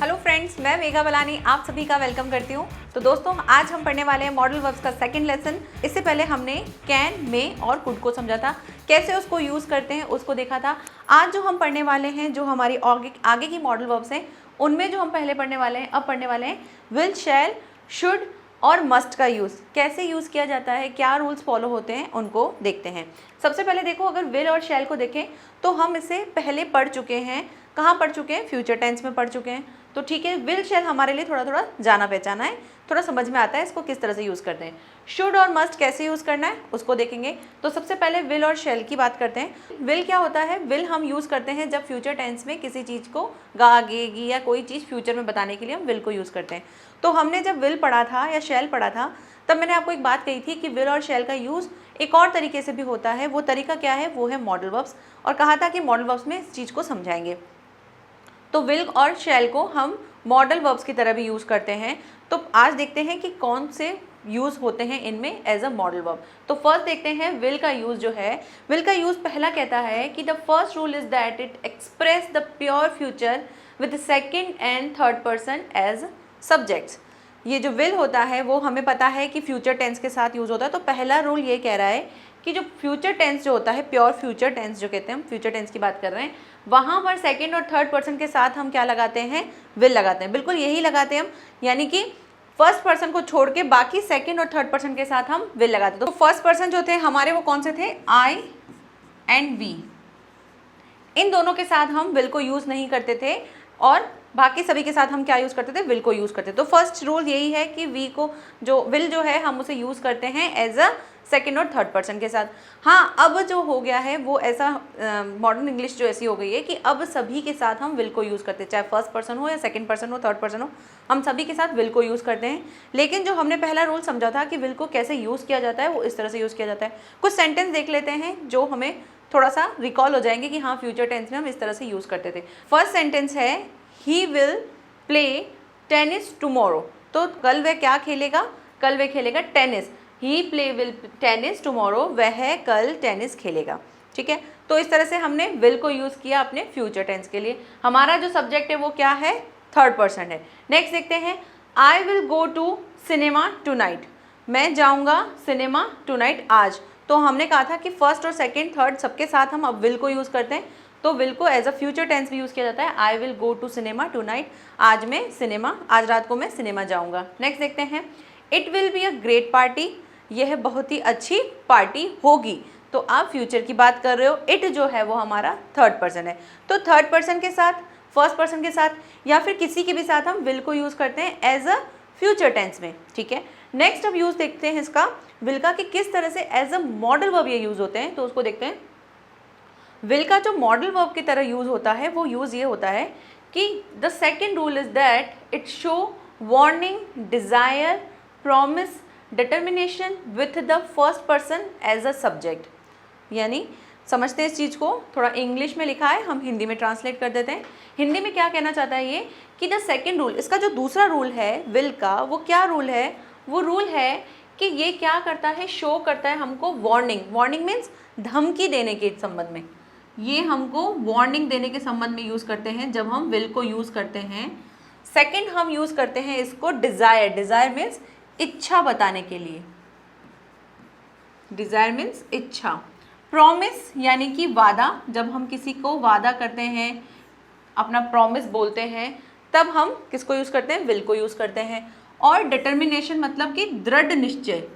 Hello friends, मैं मेघा बलानी आप सभी का वेलकम करती हूँ। तो दोस्तों, आज हम पढ़ने वाले हैं मॉडल वर्ब्स का सेकंड लेसन। इससे पहले हमने कैन, मे और कुड को समझा था, कैसे उसको यूज़ करते हैं उसको देखा था। आज जो हम पढ़ने वाले हैं, जो हमारी आगे की मॉडल वर्ब्स हैं, उनमें जो हम पहले पढ़ने वाले हैं, अब पढ़ने वाले हैं विल, शैल, शुड और मस्ट का यूज़ कैसे यूज़ किया जाता है, क्या रूल्स फॉलो होते हैं, उनको देखते हैं। सबसे पहले देखो, अगर विल और शैल को देखें तो हम इसे पहले पढ़ चुके हैं। कहाँ पढ़ चुके हैं? फ्यूचर टेंस में पढ़ चुके हैं। तो ठीक है, विल शैल हमारे लिए थोड़ा थोड़ा जाना पहचाना है, थोड़ा समझ में आता है इसको किस तरह से यूज़ करते हैं। शुड और मस्ट कैसे यूज़ करना है उसको देखेंगे। तो सबसे पहले विल और शैल की बात करते हैं। विल क्या होता है? विल हम यूज़ करते हैं जब फ्यूचर टेंस में किसी चीज़ को आगेगी या कोई चीज़ फ्यूचर में बताने के लिए हम विल को यूज़ करते हैं। तो हमने जब विल पढ़ा था या शैल पढ़ा था, तब मैंने आपको एक बात कही थी कि विल और शैल का यूज़ एक और तरीके से भी होता है। वो तरीका क्या है? वो है मॉडल वर्ब्स। और कहा था कि मॉडल वर्ब्स में इस चीज़ को समझाएंगे। तो विल और शैल को हम मॉडल वर्ब्स की तरह भी यूज़ करते हैं। तो आज देखते हैं कि कौन से यूज़ होते हैं इनमें एज अ मॉडल वर्ब। तो फर्स्ट देखते हैं विल का यूज़ जो है। विल का यूज़ पहला कहता है कि the first rule is that it express the pure future with second and third person as subjects. ये जो विल होता है वो हमें पता है कि फ्यूचर टेंस के साथ यूज़ होता है। तो पहला रूल ये कह रहा है कि जो फ्यूचर टेंस जो होता है, प्योर फ्यूचर टेंस जो कहते हैं, हम फ्यूचर टेंस की बात कर रहे हैं, वहाँ पर सेकंड और थर्ड पर्सन के साथ हम क्या लगाते हैं? विल लगाते हैं। बिल्कुल यही लगाते हैं हम, यानी कि फर्स्ट पर्सन को छोड़ के बाकी सेकंड और थर्ड पर्सन के साथ हम विल लगाते हैं। तो फर्स्ट पर्सन जो थे हमारे, वो कौन से थे? आई एंड वी। इन दोनों के साथ हम विल को यूज़ नहीं करते थे और बाकी सभी के साथ हम क्या यूज़ करते थे? विल को यूज़ करते थे। तो फर्स्ट रूल यही है कि वी को, जो विल जो है, हम उसे यूज़ करते हैं एज अ सेकेंड और थर्ड पर्सन के साथ। हाँ, अब जो हो गया है वो ऐसा मॉडर्न इंग्लिश जो ऐसी हो गई है कि अब सभी के साथ हम विल को यूज़ करते हैं, चाहे फर्स्ट पर्सन हो या सेकंड पर्सन हो, थर्ड पर्सन हो, हम सभी के साथ विल को यूज़ करते हैं। लेकिन जो हमने पहला रूल समझा था कि विल को कैसे यूज़ किया जाता है, वो इस तरह से यूज़ किया जाता है। कुछ सेंटेंस देख लेते हैं जो हमें थोड़ा सा रिकॉल हो जाएंगे कि हाँ, फ्यूचर टेंस में हम इस तरह से यूज़ करते थे। फर्स्ट सेंटेंस है he will play tennis tomorrow. तो कल वह क्या खेलेगा? कल वह खेलेगा tennis. He play will tennis tomorrow, वह कल टेनिस खेलेगा। ठीक है, तो इस तरह से हमने विल को यूज़ किया अपने फ्यूचर टेंस के लिए। हमारा जो सब्जेक्ट है वो क्या है? थर्ड पर्सन है। नेक्स्ट देखते हैं, I will go to cinema tonight. मैं जाऊँगा सिनेमा टूनाइट आज। तो हमने कहा था कि फर्स्ट और सेकेंड, थर्ड सबके साथ हम अब विल को यूज़ करते हैं। तो विल को एज अ फ्यूचर टेंस भी यूज़ किया जाता है। I will go to cinema tonight, आज मैं सिनेमा, आज रात को मैं सिनेमा जाऊँगा। नेक्स्ट देखते हैं, it will be a great party. यह बहुत ही अच्छी पार्टी होगी। तो आप फ्यूचर की बात कर रहे हो, इट जो है वो हमारा थर्ड पर्सन है। तो थर्ड पर्सन के साथ, फर्स्ट पर्सन के साथ या फिर किसी के भी साथ हम विल को यूज़ करते हैं एज अ फ्यूचर टेंस में। ठीक है, नेक्स्ट अब यूज़ देखते हैं इसका विल का कि किस तरह से एज अ मॉडल वर्ब ये यूज़ होते हैं। तो उसको देखते हैं। विल का जो मॉडल वर्ब की तरह यूज़ होता है वो यूज़ ये होता है कि the second rule is that it show warning, desire, promise, determination with the first person as a subject. यानी समझते हैं इस चीज़ को, थोड़ा इंग्लिश में लिखा है, हम हिंदी में ट्रांसलेट कर देते हैं। हिंदी में क्या कहना चाहता है ये कि द सेकेंड रूल, इसका जो दूसरा रूल है विल का, वो क्या रूल है? वो रूल है कि ये क्या करता है? शो करता है हमको वार्निंग। वार्निंग मीन्स धमकी देने के संबंध में। ये हमको वार्निंग देने के संबंध में यूज़ करते हैं जब हम विल को यूज़ करते हैं। सेकेंड हम यूज़ करते हैं इसको डिज़ायर। डिज़ायर मीन्स इच्छा बताने के लिए। डिज़ायर मीन्स इच्छा। प्रॉमिस यानी कि वादा, जब हम किसी को वादा करते हैं, अपना प्रॉमिस बोलते हैं, तब हम किसको यूज़ करते हैं? विल को यूज़ करते हैं। और डिटर्मिनेशन मतलब कि दृढ़ निश्चय।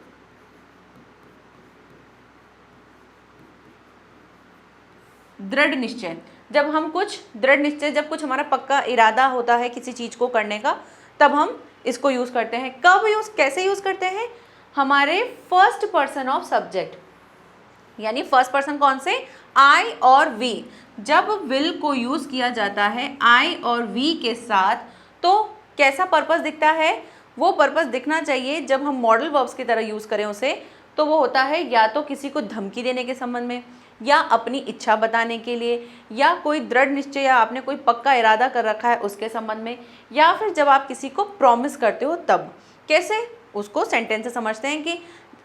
दृढ़ निश्चय, जब हम कुछ दृढ़ निश्चय, जब कुछ हमारा पक्का इरादा होता है किसी चीज़ को करने का, तब हम इसको यूज़ करते हैं। कब यूज़, कैसे यूज़ करते हैं? हमारे फर्स्ट पर्सन ऑफ सब्जेक्ट, यानी फर्स्ट पर्सन कौन से? आई और वी। जब विल को यूज़ किया जाता है आई और वी के साथ, तो कैसा पर्पस दिखता है? वो पर्पस दिखना चाहिए जब हम मॉडल वर्ब्स की तरह यूज़ करें उसे, तो वो होता है या तो किसी को धमकी देने के संबंध में, या अपनी इच्छा बताने के लिए, या कोई दृढ़ निश्चय या आपने कोई पक्का इरादा कर रखा है उसके संबंध में, या फिर जब आप किसी को प्रॉमिस करते हो तब। कैसे? उसको सेंटेंस से समझते हैं कि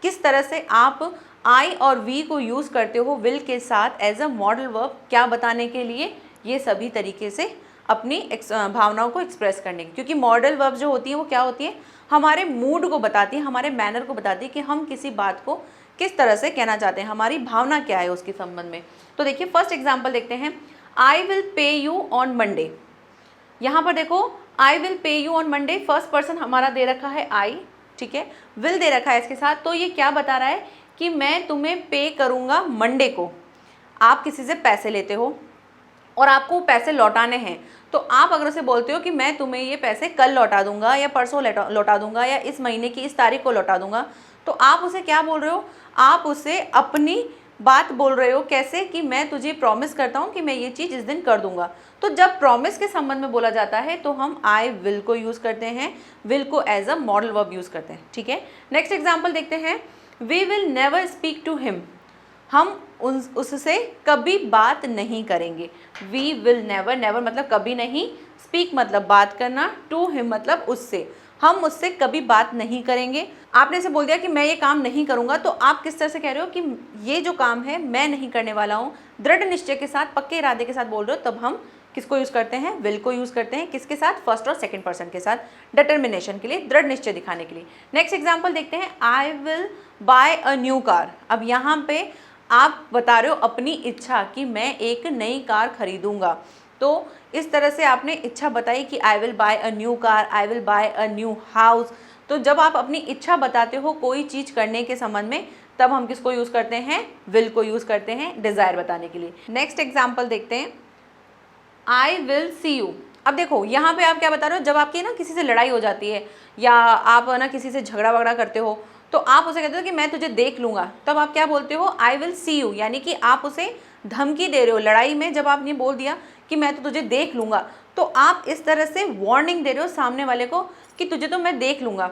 किस तरह से आप आई और वी को यूज़ करते हो विल के साथ एज अ मॉडल वर्ब, क्या बताने के लिए। ये सभी तरीके से अपनी भावनाओं को एक्सप्रेस करने की, क्योंकि मॉडल वर्ब जो होती है वो क्या होती है, हमारे मूड को बताती है, हमारे मैनर को बताती है कि हम किसी बात को किस तरह से कहना चाहते हैं, हमारी भावना क्या है उसके संबंध में। तो देखिए फर्स्ट एग्जाम्पल देखते हैं, I will pay you on Monday. यहाँ पर देखो I will pay you on Monday, first person हमारा दे रखा है आई, ठीक है, विल दे रखा है इसके साथ, तो ये क्या बता रहा है कि मैं तुम्हें पे करूँगा मंडे को। आप किसी से पैसे लेते हो और आपको पैसे लौटाने हैं, तो आप अगर उसे बोलते हो कि मैं तुम्हें ये पैसे कल लौटा दूंगा या परसों लौटा दूंगा या इस महीने की इस तारीख को लौटा दूंगा, तो आप उसे क्या बोल रहे हो, आप उसे अपनी बात बोल रहे हो। कैसे कि मैं तुझे प्रॉमिस करता हूँ कि मैं ये चीज़ इस दिन कर दूंगा। तो जब प्रॉमिस के संबंध में बोला जाता है तो हम आई विल को यूज़ करते हैं, विल को as a modal verb use करते हैं, ठीक है। नेक्स्ट एग्जाम्पल देखते हैं, we will never speak to him, हम उससे कभी बात नहीं करेंगे। वी विल नेवर, नेवर मतलब कभी नहीं, स्पीक मतलब बात करना, टू हिम मतलब उससे, हम उससे कभी बात नहीं करेंगे। आपने इसे बोल दिया कि मैं ये काम नहीं करूँगा, तो आप किस तरह से कह रहे हो कि ये जो काम है मैं नहीं करने वाला हूँ, दृढ़ निश्चय के साथ, पक्के इरादे के साथ बोल रहे हो, तब हम किसको यूज़ करते हैं, विल को यूज़ करते हैं। किसके साथ, फर्स्ट और सेकंड पर्सन के साथ, डिटर्मिनेशन के लिए, दृढ़ निश्चय दिखाने के लिए। नेक्स्ट एग्जाम्पल देखते हैं, I will buy a new car. अब यहाँ पे आप बता रहे हो अपनी इच्छा कि मैं एक नई कार खरीदूंगा, तो इस तरह से आपने इच्छा बताई कि I will buy a new car, I will buy a new house. तो जब आप अपनी इच्छा बताते हो कोई चीज़ करने के संबंध में, तब हम किसको यूज़ करते हैं, विल को यूज़ करते हैं डिज़ायर बताने के लिए। नेक्स्ट एग्जाम्पल देखते हैं, आई विल सी यू। अब देखो यहाँ पे आप क्या बता रहे हो, जब आपकी ना किसी से लड़ाई हो जाती है या आप ना किसी से झगड़ा वगड़ा करते हो, तो आप उसे कहते हो कि मैं तुझे देख लूँगा, तब आप क्या बोलते हो, आई विल सी यू, यानी कि आप उसे धमकी दे रहे हो। लड़ाई में जब आपने बोल दिया कि मैं तो तुझे देख लूँगा, तो आप इस तरह से वार्निंग दे रहे हो सामने वाले को कि तुझे तो मैं देख लूँगा।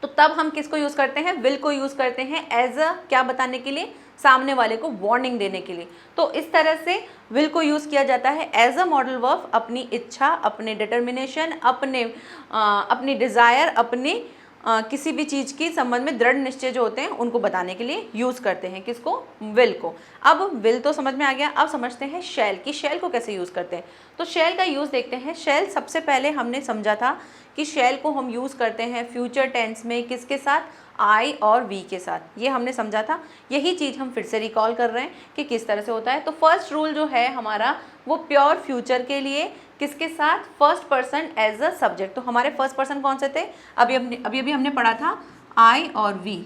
तो तब हम किसको यूज़ करते हैं, विल को यूज़ करते हैं एज अ क्या बताने के लिए, सामने वाले को वार्निंग देने के लिए। तो इस तरह से विल को यूज़ किया जाता है एज अ मॉडल वर्ब, अपनी इच्छा, अपने डिटर्मिनेशन, अपनी डिज़ायर, अपनी किसी भी चीज़ के संबंध में दृढ़ निश्चय जो होते हैं उनको बताने के लिए यूज़ करते हैं किसको, विल को। अब विल तो समझ में आ गया, अब समझते हैं शैल की, शैल को कैसे यूज़ करते हैं। तो शैल का यूज़ देखते हैं। शैल सबसे पहले हमने समझा था कि शैल को हम यूज़ करते हैं फ्यूचर टेंस में, किसके साथ, आई और वी के साथ, ये हमने समझा था। यही चीज़ हम फिर से रिकॉल कर रहे हैं कि किस तरह से होता है। तो फर्स्ट रूल जो है हमारा वो प्योर फ्यूचर के लिए, किसके साथ, first person as a subject. तो हमारे फर्स्ट पर्सन कौन से थे, अभी हमने पढ़ा था आई और वी।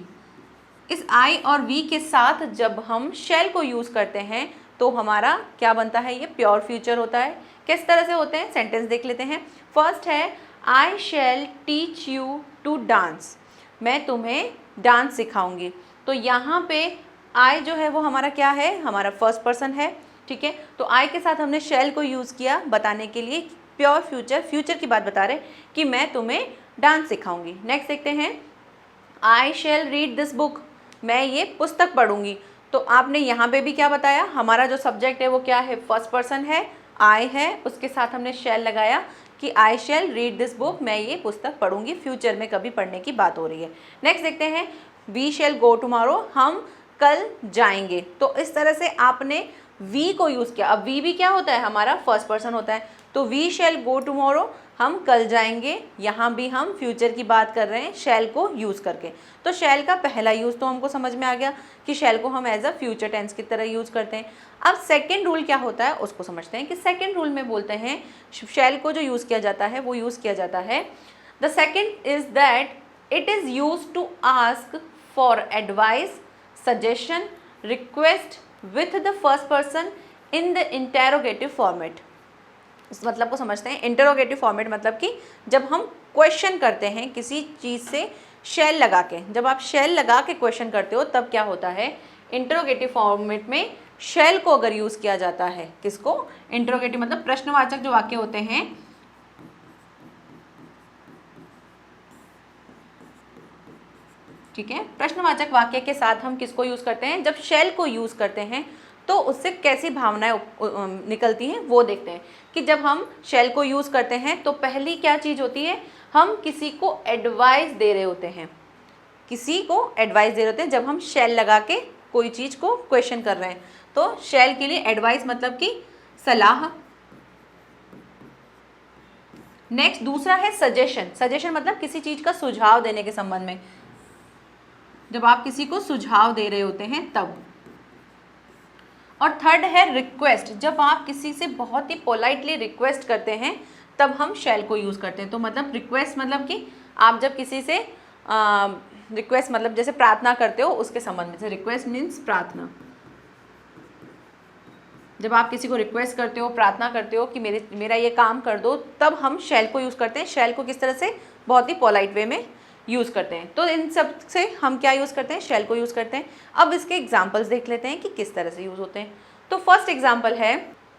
इस आई और वी के साथ जब हम शैल को यूज़ करते हैं तो हमारा क्या बनता है, ये प्योर फ्यूचर होता है। किस तरह से होते हैं, सेंटेंस देख लेते हैं। फर्स्ट है, आई शैल टीच यू टू डांस, मैं तुम्हें डांस सिखाऊंगी। तो यहाँ पे आई जो है वो हमारा क्या है, हमारा फर्स्ट पर्सन है, ठीक है। तो आई के साथ हमने शैल को यूज़ किया बताने के लिए प्योर फ्यूचर, फ्यूचर की बात बता रहे कि मैं तुम्हें डांस सिखाऊंगी। नेक्स्ट देखते हैं, आई शैल रीड दिस बुक, मैं ये पुस्तक पढ़ूंगी। तो आपने यहाँ पे भी क्या बताया, हमारा जो सब्जेक्ट है वो क्या है, फर्स्ट पर्सन है, आई है, उसके साथ हमने शैल लगाया कि आई शैल रीड दिस बुक, मैं ये पुस्तक पढ़ूंगी, फ्यूचर में कभी पढ़ने की बात हो रही है। नेक्स्ट देखते हैं, वी शैल गो टुमारो, हम कल जाएंगे। तो इस तरह से आपने वी को यूज़ किया। अब वी भी क्या होता है, हमारा फर्स्ट पर्सन होता है। तो वी शैल गो टुमारो, हम कल जाएंगे, यहाँ भी हम फ्यूचर की बात कर रहे हैं शैल को यूज़ करके। तो शैल का पहला यूज़ तो हमको समझ में आ गया कि शैल को हम एज अ फ्यूचर टेंस की तरह यूज़ करते हैं। अब सेकेंड रूल क्या होता है उसको समझते हैं कि सेकेंड रूल में बोलते हैं शैल को जो यूज़ किया जाता है वो यूज़ किया जाता है, the second is that it is use to ask for advice, suggestion, request with the first person in the interrogative format. इस मतलब को समझते हैं। इंटरोगेटिव फॉर्मेट मतलब कि जब हम क्वेश्चन करते हैं किसी चीज़ से शैल लगा के, जब आप शैल लगा के क्वेश्चन करते हो तब क्या होता है, इंटरोगेटिव फॉर्मेट में शैल को अगर यूज़ किया जाता है, किसको, इंटरोगेटिव मतलब प्रश्नवाचक जो वाक्य होते हैं, ठीक है, प्रश्नवाचक वाक्य के साथ हम किसको यूज़ करते हैं, जब शैल को यूज़ करते हैं तो उससे कैसी भावनाएं निकलती हैं वो देखते हैं। कि जब हम शैल को यूज़ करते हैं तो पहली क्या चीज़ होती है, हम किसी को एडवाइस दे रहे होते हैं, किसी को एडवाइस दे रहे होते हैं जब हम शैल लगा के कोई चीज़ को क्वेश्चन कर रहे हैं। तो शैल के लिए एडवाइस मतलब कि सलाह, नेक्स्ट दूसरा है सजेशन। सजेशन मतलब किसी चीज का सुझाव देने के संबंध में, जब आप किसी को सुझाव दे रहे होते हैं तब। और थर्ड है रिक्वेस्ट, जब आप किसी से बहुत ही पोलाइटली रिक्वेस्ट करते हैं तब हम शैल को यूज़ करते हैं। तो मतलब रिक्वेस्ट मतलब कि आप जब किसी से रिक्वेस्ट मतलब जैसे प्रार्थना करते हो उसके संबंध में से, रिक्वेस्ट मीन्स प्रार्थना। जब आप किसी को रिक्वेस्ट करते हो, प्रार्थना करते हो कि मेरा ये काम कर दो, तब हम शैल को यूज़ करते हैं। शैल को किस तरह से, बहुत ही पोलाइट वे में यूज़ करते हैं। तो इन सब से हम क्या यूज़ करते हैं, शैल को यूज़ करते हैं। अब इसके एग्जाम्पल्स देख लेते हैं कि किस तरह से यूज़ होते हैं। तो फर्स्ट एग्जाम्पल है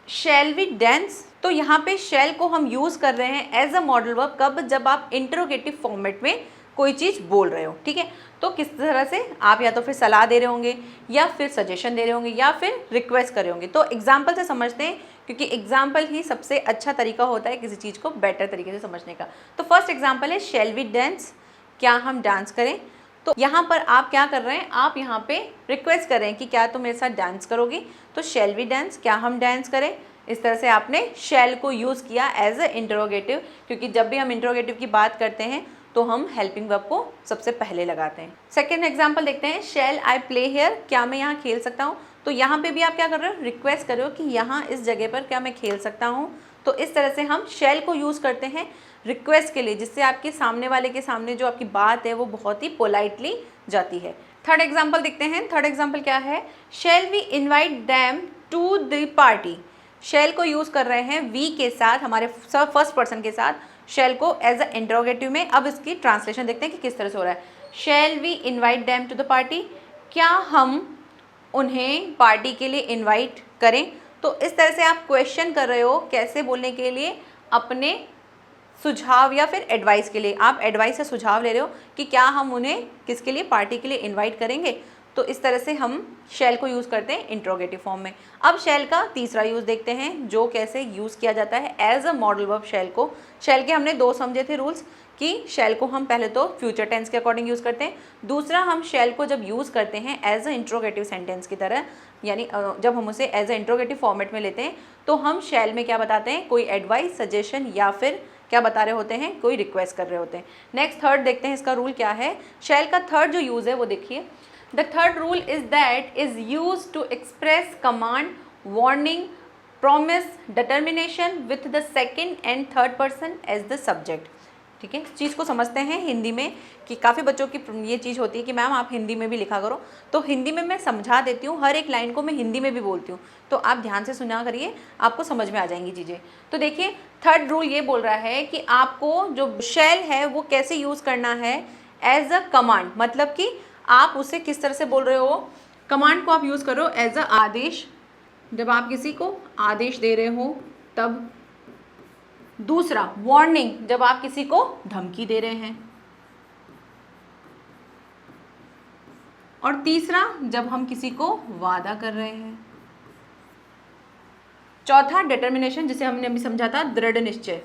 शैल वी डांस। तो यहाँ पे शैल को हम यूज़ कर रहे हैं एज अ मॉडल वर्ब कब, जब आप इंटरोगेटिव फॉर्मेट में कोई चीज़ बोल रहे हो, ठीक है। तो किस तरह से आप या तो फिर सलाह दे रहे होंगे या फिर सजेशन दे रहे होंगे या फिर रिक्वेस्ट कर रहे होंगे। तो एग्जाम्पल से समझते हैं, क्योंकि एग्जाम्पल ही सबसे अच्छा तरीका होता है किसी चीज़ को बेटर तरीके से समझने का। तो फर्स्ट एग्जाम्पल है शैल वी डांस, क्या हम डांस करें। तो यहाँ पर आप क्या कर रहे हैं, आप यहाँ पे रिक्वेस्ट कर रहे हैं कि क्या तुम मेरे साथ डांस करोगी। तो शैल वी डांस, क्या हम डांस करें। इस तरह से आपने शैल को यूज़ किया एज अ इंटरोगेटिव, क्योंकि जब भी हम इंटरोगेटिव की बात करते हैं तो हम हेल्पिंग वर्ब को सबसे पहले लगाते हैं। सेकेंड एग्जाम्पल देखते हैं, शैल आई प्ले हियर, क्या मैं यहाँ खेल सकता हूँ। तो यहाँ पे भी आप क्या कर रहे हो, रिक्वेस्ट कर रहे हो कि यहाँ इस जगह पर क्या मैं खेल सकता हूँ। तो इस तरह से हम शैल को यूज़ करते हैं रिक्वेस्ट के लिए, जिससे आपके सामने वाले के सामने जो आपकी बात है वो बहुत ही पोलाइटली जाती है। थर्ड एग्जाम्पल देखते हैं। थर्ड एग्जाम्पल क्या है, shall we invite them to the party. Shall को यूज़ कर रहे हैं वी के साथ, हमारे फर्स्ट पर्सन के साथ, शैल को एज अ इंटरोगेटिव में। अब इसकी ट्रांसलेशन देखते हैं कि किस तरह से हो रहा है। Shall we invite them to the party, क्या हम उन्हें पार्टी के लिए इन्वाइट करें। तो इस तरह से आप क्वेश्चन कर रहे हो, कैसे बोलने के लिए, अपने सुझाव या फिर एडवाइस के लिए। आप एडवाइस या सुझाव ले रहे हो कि क्या हम उन्हें किसके लिए, पार्टी के लिए इन्वाइट करेंगे। तो इस तरह से हम शैल को यूज़ करते हैं इंट्रोगेटिव फॉर्म में। अब शैल का तीसरा यूज़ देखते हैं, जो कैसे यूज़ किया जाता है एज अ मॉडल वर्ब शैल को। शैल के हमने दो समझे थे रूल्स, कि शैल को हम पहले तो फ्यूचर टेंस के अकॉर्डिंग यूज़ करते हैं, दूसरा हम शैल को जब यूज़ करते हैं एज अ इंट्रोगेटिव सेंटेंस की तरह, यानी जब हम उसे एज अ इंट्रोगेटिव फॉर्मेट में लेते हैं तो हम शैल में क्या बताते हैं, कोई एडवाइस, सजेशन या फिर क्या बता रहे होते हैं, कोई रिक्वेस्ट कर रहे होते हैं। नेक्स्ट थर्ड देखते हैं, इसका रूल क्या है। शैल का थर्ड जो यूज़ है वो देखिए, the third rule is that is use to express command, warning, promise, determination with the second and third person as the subject. ठीक है, इस चीज़ को समझते हैं हिंदी में, कि काफ़ी बच्चों की ये चीज़ होती है कि मैम आप हिंदी में भी लिखा करो। तो हिंदी में मैं समझा देती हूँ, हर एक लाइन को मैं हिंदी में भी बोलती हूँ, तो आप ध्यान से सुना करिए, आपको समझ में आ जाएंगी चीज़ें। तो देखिए थर्ड रूल ये बोल रहा है कि आपको जो शैल है वो कैसे यूज़ करना है, एज अ कमांड, मतलब कि आप उसे किस तरह से बोल रहे हो, कमांड को आप यूज़ करो एज अ आदेश, जब आप किसी को आदेश दे रहे हो तब। दूसरा वार्निंग, जब आप किसी को धमकी दे रहे हैं। और तीसरा जब हम किसी को वादा कर रहे हैं। चौथा डिटर्मिनेशन, जिसे हमने अभी समझा था दृढ़ निश्चय।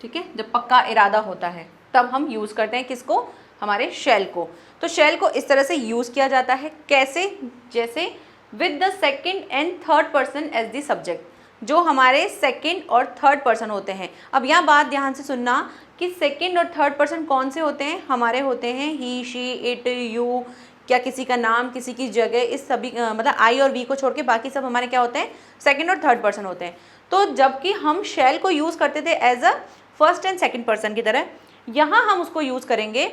ठीक है, जब पक्का इरादा होता है तब हम यूज करते हैं किसको, हमारे शैल को। तो शैल को इस तरह से यूज किया जाता है, कैसे, जैसे with the second and third person as the subject, जो हमारे सेकेंड और थर्ड पर्सन होते हैं। अब यह बात ध्यान से सुनना कि सेकेंड और थर्ड पर्सन कौन से होते हैं, हमारे होते हैं ही, शी, इट, यू, क्या किसी का नाम, किसी की जगह, इस सभी मतलब आई और वी को छोड़ के बाकी सब हमारे क्या होते हैं, सेकेंड और थर्ड पर्सन होते हैं। तो जबकि हम शैल को यूज़ करते थे as a first and second person की तरह, यहाँ हम उसको यूज़ करेंगे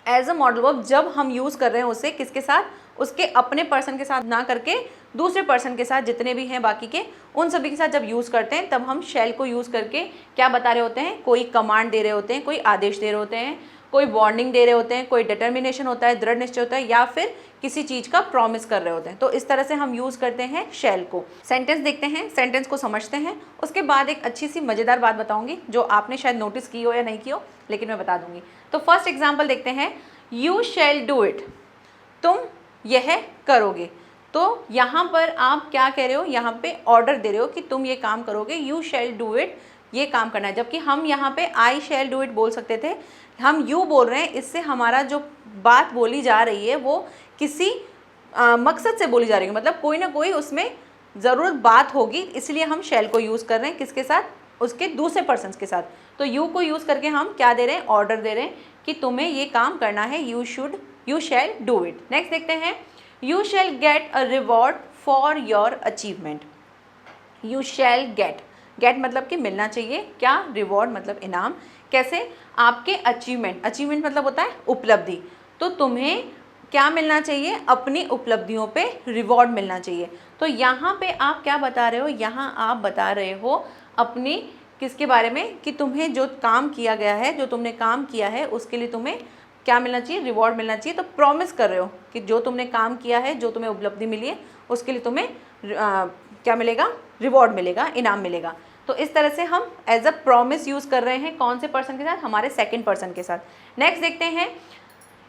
एज अ मॉडल वर्ब, जब हम यूज़ कर रहे हैं उसे किसके साथ, उसके अपने पर्सन के साथ ना करके दूसरे पर्सन के साथ, जितने भी हैं बाकी के उन सभी के साथ जब यूज़ करते हैं तब हम शैल को यूज़ करके क्या बता रहे होते हैं, कोई कमांड दे रहे होते हैं, कोई आदेश दे रहे होते हैं, कोई वार्निंग दे रहे होते हैं, कोई डिटर्मिनेशन होता है, दृढ़ निश्चय होता है, या फिर किसी चीज़ का प्रॉमिस कर रहे होते हैं। तो इस तरह से हम यूज़ करते हैं शैल को। सेंटेंस देखते हैं, सेंटेंस को समझते हैं, उसके बाद एक अच्छी सी मज़ेदार बात बताऊंगी जो आपने शायद नोटिस की हो या नहीं की हो, लेकिन मैं बता दूंगी। तो फर्स्ट एग्जाम्पल देखते हैं, यू शैल डू इट, तुम यह करोगे। तो यहाँ पर आप क्या कह रहे हो, यहाँ पे ऑर्डर दे रहे हो कि तुम ये काम करोगे, यू शैल डू इट, ये काम करना है। जबकि हम यहाँ पे आई शैल डू इट बोल सकते थे, हम यू बोल रहे हैं, इससे हमारा जो बात बोली जा रही है वो किसी मकसद से बोली जा रही है, मतलब कोई ना कोई उसमें ज़रूरत बात होगी, इसलिए हम शैल को यूज़ कर रहे हैं किसके साथ, उसके दूसरे पर्सन के साथ। तो यू को यूज़ करके हम क्या दे रहे हैं, ऑर्डर दे रहे हैं कि तुम्हें ये काम करना है, you shall do it. Next देखते हैं, you shall get a reward for your achievement. You shall gate मतलब कि मिलना चाहिए, क्या, रिवॉर्ड मतलब इनाम। कैसे, आपके अचीवमेंट मतलब होता है उपलब्धि, तो तुम्हें क्या मिलना चाहिए, अपनी उपलब्धियों पे रिवॉर्ड मिलना चाहिए। तो यहाँ पे आप क्या बता रहे हो, यहाँ आप बता रहे हो अपनी किसके बारे में, कि तुम्हें जो काम किया गया है, जो तुमने काम किया है उसके लिए तुम्हें क्या मिलना चाहिए, रिवॉर्ड मिलना चाहिए। तो प्रॉमिस कर रहे हो कि जो तुमने काम किया है, जो तुम्हें उपलब्धि मिली है, उसके लिए तुम्हें क्या मिलेगा, रिवॉर्ड मिलेगा, इनाम मिलेगा। तो इस तरह से हम एज अ प्रॉमिस यूज़ कर रहे हैं, कौन से पर्सन के साथ, हमारे सेकंड पर्सन के साथ। नेक्स्ट देखते हैं,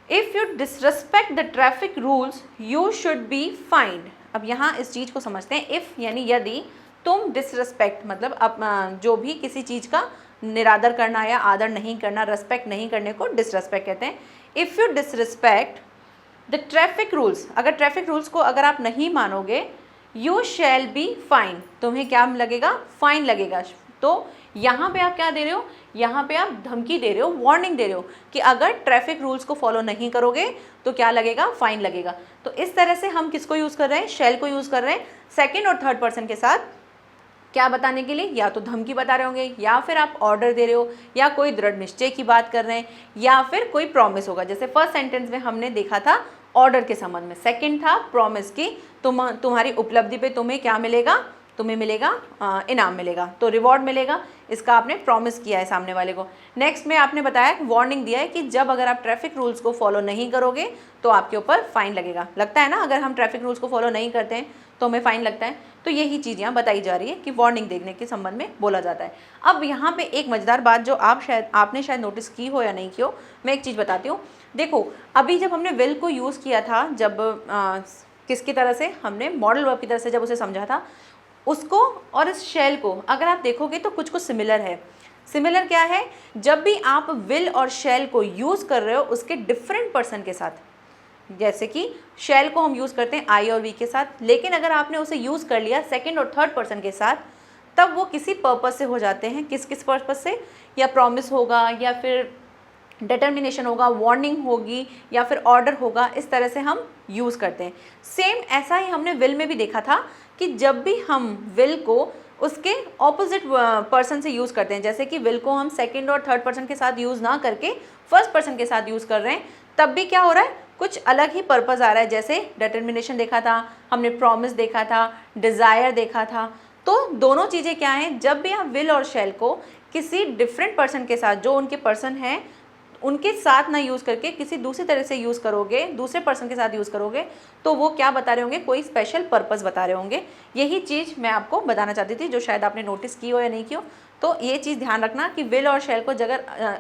if you disrespect the traffic rules you should be find. अब यहाँ इस चीज़ को समझते हैं, इफ़ यानी यदि तुम डिसरेस्पेक्ट मतलब अब जो भी किसी चीज़ का निरादर करना या आदर नहीं करना, रेस्पेक्ट नहीं करने को डिसरेस्पेक्ट कहते हैं। If you disrespect the traffic rules, अगर ट्रैफिक रूल्स को अगर आप नहीं मानोगे, यू शैल बी फाइन, तुम्हें क्या लगेगा, फाइन लगेगा। तो यहाँ पे आप क्या दे रहे हो, यहाँ पे आप धमकी दे रहे हो, वार्निंग दे रहे हो कि अगर ट्रैफिक रूल्स को फॉलो नहीं करोगे तो क्या लगेगा, फाइन लगेगा। तो इस तरह से हम किसको यूज़ कर रहे हैं, शैल को यूज़ कर रहे हैं सेकेंड और थर्ड पर्सन के साथ, क्या बताने के लिए, या तो धमकी बता रहे होंगे, या फिर आप ऑर्डर दे रहे हो, या कोई दृढ़ निश्चय की बात कर रहे हैं, या फिर कोई प्रॉमिस होगा। जैसे फर्स्ट सेंटेंस में हमने देखा था ऑर्डर के संबंध में, सेकंड था प्रॉमिस की, तुम्हारी उपलब्धि पे तुम्हें क्या मिलेगा, तुम्हें मिलेगा इनाम मिलेगा, तो रिवॉर्ड मिलेगा, इसका आपने प्रॉमिस किया है सामने वाले को। नेक्स्ट में आपने बताया, वार्निंग दिया है कि जब अगर आप ट्रैफिक रूल्स को फॉलो नहीं करोगे तो आपके ऊपर फाइन लगेगा। लगता है ना, अगर हम ट्रैफिक रूल्स को फॉलो नहीं करते हैं तो हमें फाइन लगता है। तो यही चीज़ यहाँ बताई जा रही है कि वार्निंग देने के संबंध में बोला जाता है। अब यहाँ पे एक मज़ेदार बात जो आपने शायद नोटिस की हो या नहीं की हो, मैं एक चीज़ बताती हूँ। देखो, अभी जब हमने विल को यूज़ किया था, जब किसकी तरह से, हमने मॉडल वर्ब की तरह से जब उसे समझा था, उसको और इस शैल को अगर आप देखोगे तो कुछ सिमिलर है। सिमिलर क्या है, जब भी आप विल और शैल को यूज़ कर रहे हो उसके डिफरेंट पर्सन के साथ, जैसे कि शैल को हम यूज़ करते हैं आई और वी के साथ, लेकिन अगर आपने उसे यूज़ कर लिया सेकंड और थर्ड पर्सन के साथ, तब वो किसी पर्पस से हो जाते हैं। किस किस पर्पस से, या प्रॉमिस होगा, या फिर डिटर्मिनेशन होगा, वार्निंग होगी, या फिर ऑर्डर होगा, इस तरह से हम यूज़ करते हैं। सेम ऐसा ही हमने विल में भी देखा था कि जब भी हम विल को उसके ऑपोजिट पर्सन से यूज़ करते हैं, जैसे कि विल को हम सेकंड और थर्ड पर्सन के साथ यूज़ ना करके फर्स्ट पर्सन के साथ यूज़ कर रहे हैं, तब भी क्या हो रहा है, कुछ अलग ही पर्पस आ रहा है। जैसे डिटर्मिनेशन देखा था हमने, प्रॉमिस देखा था, डिज़ायर देखा था। तो दोनों चीज़ें क्या हैं, जब भी आप विल और शैल को किसी डिफरेंट पर्सन के साथ, जो उनके पर्सन हैं उनके साथ ना यूज़ करके किसी दूसरी तरह से यूज़ करोगे, दूसरे पर्सन के साथ यूज़ करोगे, तो वो क्या बता रहे होंगे, कोई स्पेशल पर्पस बता रहे होंगे। यही चीज़ मैं आपको बताना चाहती थी, जो शायद आपने नोटिस की हो या नहीं की हो। तो ये चीज़ ध्यान रखना कि विल और शैल को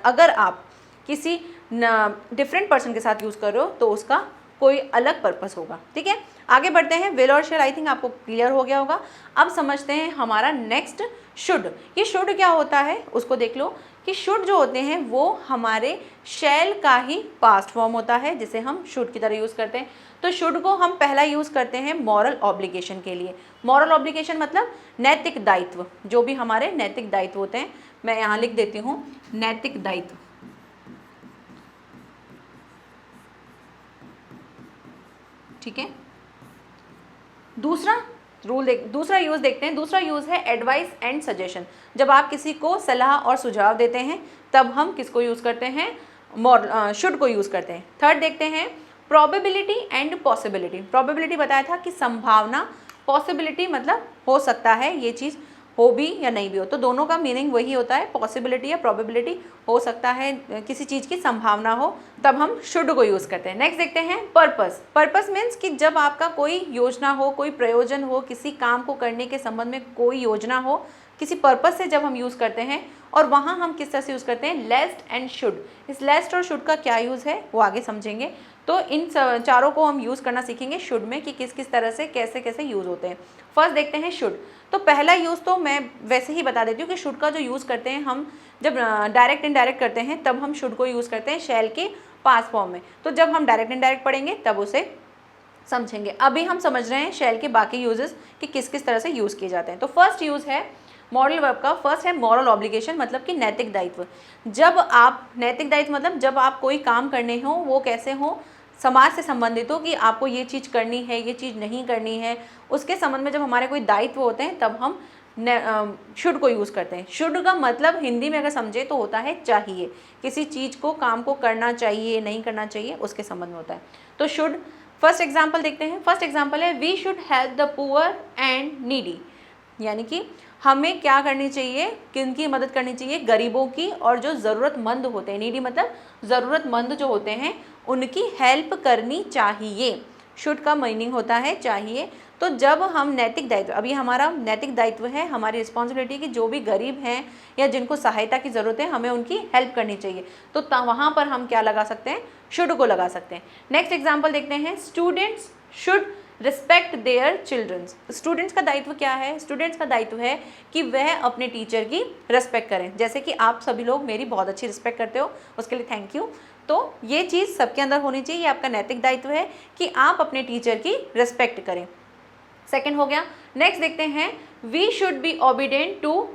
अगर आप किसी डिफरेंट पर्सन के साथ यूज़ कर रहे हो तो उसका कोई अलग पर्पस होगा। ठीक है, आगे बढ़ते हैं। विल और शैल आई थिंक आपको क्लियर हो गया होगा। अब समझते हैं हमारा नेक्स्ट शुड। ये शुड क्या होता है उसको देख लो कि शुड जो होते हैं वो हमारे शैल का ही पास्ट फॉर्म होता है, जिसे हम शुड की तरह यूज़ करते हैं। तो शुड को हम पहला यूज़ करते हैं मॉरल ऑब्लिगेशन के लिए। मॉरल ऑब्लिगेशन मतलब नैतिक दायित्व, जो भी हमारे नैतिक दायित्व होते हैं। मैं यहाँ लिख देती हूँ नैतिक दायित्व। ठीक है, दूसरा यूज़ देखते हैं। दूसरा यूज़ है एडवाइस एंड सजेशन। जब आप किसी को सलाह और सुझाव देते हैं तब हम किसको यूज़ करते हैं, शुड को यूज़ करते हैं। थर्ड देखते हैं प्रोबेबिलिटी एंड पॉसिबिलिटी। प्रोबेबिलिटी बताया था कि संभावना, पॉसिबिलिटी मतलब हो सकता है ये चीज़ हो भी या नहीं भी हो, तो दोनों का मीनिंग वही होता है, पॉसिबिलिटी या प्रोबेबिलिटी। हो सकता है किसी चीज़ की संभावना हो, तब हम शुड को यूज़ करते हैं। नेक्स्ट देखते हैं पर्पस। पर्पस मीन्स कि जब आपका कोई योजना हो, कोई प्रयोजन हो, किसी काम को करने के संबंध में कोई योजना हो, किसी पर्पस से जब हम यूज़ करते हैं, और वहाँ हम किस तरह से यूज़ करते हैं, लेस्ट एंड शुड। इस लेस्ट और शुड का क्या यूज़ है वो आगे समझेंगे। तो इन चारों को हम यूज़ करना सीखेंगे शुड में, कि किस किस तरह से कैसे कैसे यूज़ होते हैं। फर्स्ट देखते हैं शुड। तो पहला यूज़ तो मैं वैसे ही बता देती हूँ कि शुड का जो यूज़ करते हैं हम, जब डायरेक्ट इनडायरेक्ट करते हैं तब हम शुड को यूज़ करते हैं शैल के पास्ट फॉर्म में। तो जब हम डायरेक्ट इनडायरेक्ट पढ़ेंगे तब उसे समझेंगे। अभी हम समझ रहे हैं शैल के बाकी यूजेस कि किस किस तरह से यूज़ किए जाते हैं। तो फर्स्ट यूज़ है मॉरल वर्ब का, फर्स्ट है मॉरल ऑब्लिगेशन, मतलब कि नैतिक दायित्व। जब आप नैतिक दायित्व मतलब जब आप कोई काम करने हो वो कैसे हो, समाज से संबंधित हो कि आपको ये चीज़ करनी है, ये चीज़ नहीं करनी है, उसके संबंध में जब हमारे कोई दायित्व होते हैं तब हम शुड को यूज़ करते हैं। शुड का मतलब हिंदी में अगर समझे तो होता है चाहिए, किसी चीज़ को, काम को करना चाहिए नहीं करना चाहिए उसके संबंध में होता है। तो शुड, फर्स्ट एग्जाम्पल देखते हैं। फर्स्ट एग्जाम्पल है we should help the poor and needy, यानी कि हमें क्या करनी चाहिए, किनकी मदद करनी चाहिए, गरीबों की और जो ज़रूरतमंद होते हैं, नीडी मतलब ज़रूरतमंद जो होते हैं उनकी हेल्प करनी चाहिए। शुड का मीनिंग होता है चाहिए। तो जब हम नैतिक दायित्व, अभी हमारा नैतिक दायित्व है, हमारी रिस्पॉन्सिबिलिटी कि जो भी गरीब हैं या जिनको सहायता की ज़रूरत है हमें उनकी हेल्प करनी चाहिए, तो वहाँ पर हम क्या लगा सकते हैं, शुड को लगा सकते हैं। नेक्स्ट एग्जाम्पल देखते हैं, students should respect their childrens. Students का दायित्व क्या है, स्टूडेंट्स का दायित्व है कि वह अपने टीचर की रिस्पेक्ट करें, जैसे कि आप सभी लोग मेरी बहुत अच्छी रिस्पेक्ट करते हो, उसके लिए थैंक यू। तो ये चीज़ सबके अंदर होनी चाहिए, ये आपका नैतिक दायित्व है कि आप अपने टीचर की रिस्पेक्ट करें। सेकंड हो गया। नेक्स्ट देखते हैं, we should be obedient to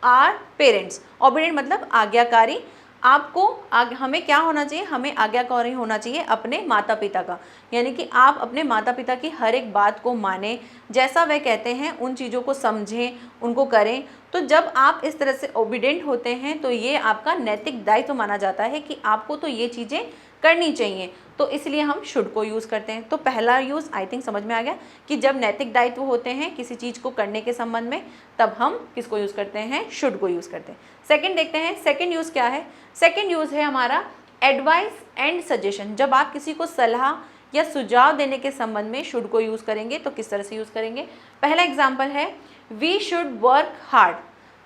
our parents. Obedient मतलब आज्ञाकारी, आपको हमें क्या होना चाहिए, हमें आज्ञाकारी होना चाहिए अपने माता पिता का, यानी कि आप अपने माता पिता की हर एक बात को माने, जैसा वह कहते हैं उन चीज़ों को समझें, उनको करें। तो जब आप इस तरह से ओबीडेंट होते हैं तो ये आपका नैतिक दायित्व माना जाता है कि आपको तो ये चीज़ें करनी चाहिए, तो इसलिए हम शुड को यूज़ करते हैं। तो पहला यूज़ आई थिंक समझ में आ गया कि जब नैतिक दायित्व होते हैं किसी चीज़ को करने के संबंध में तब हम किसको यूज़ करते हैं, शुड को यूज़ करते हैं। सेकंड देखते हैं, सेकंड यूज़ क्या है। सेकंड यूज़ है हमारा एडवाइस एंड सजेशन। जब आप किसी को सलाह या सुझाव देने के संबंध में शुड को यूज़ करेंगे तो किस तरह से यूज़ करेंगे। पहला एग्जाम्पल है वी शुड वर्क हार्ड,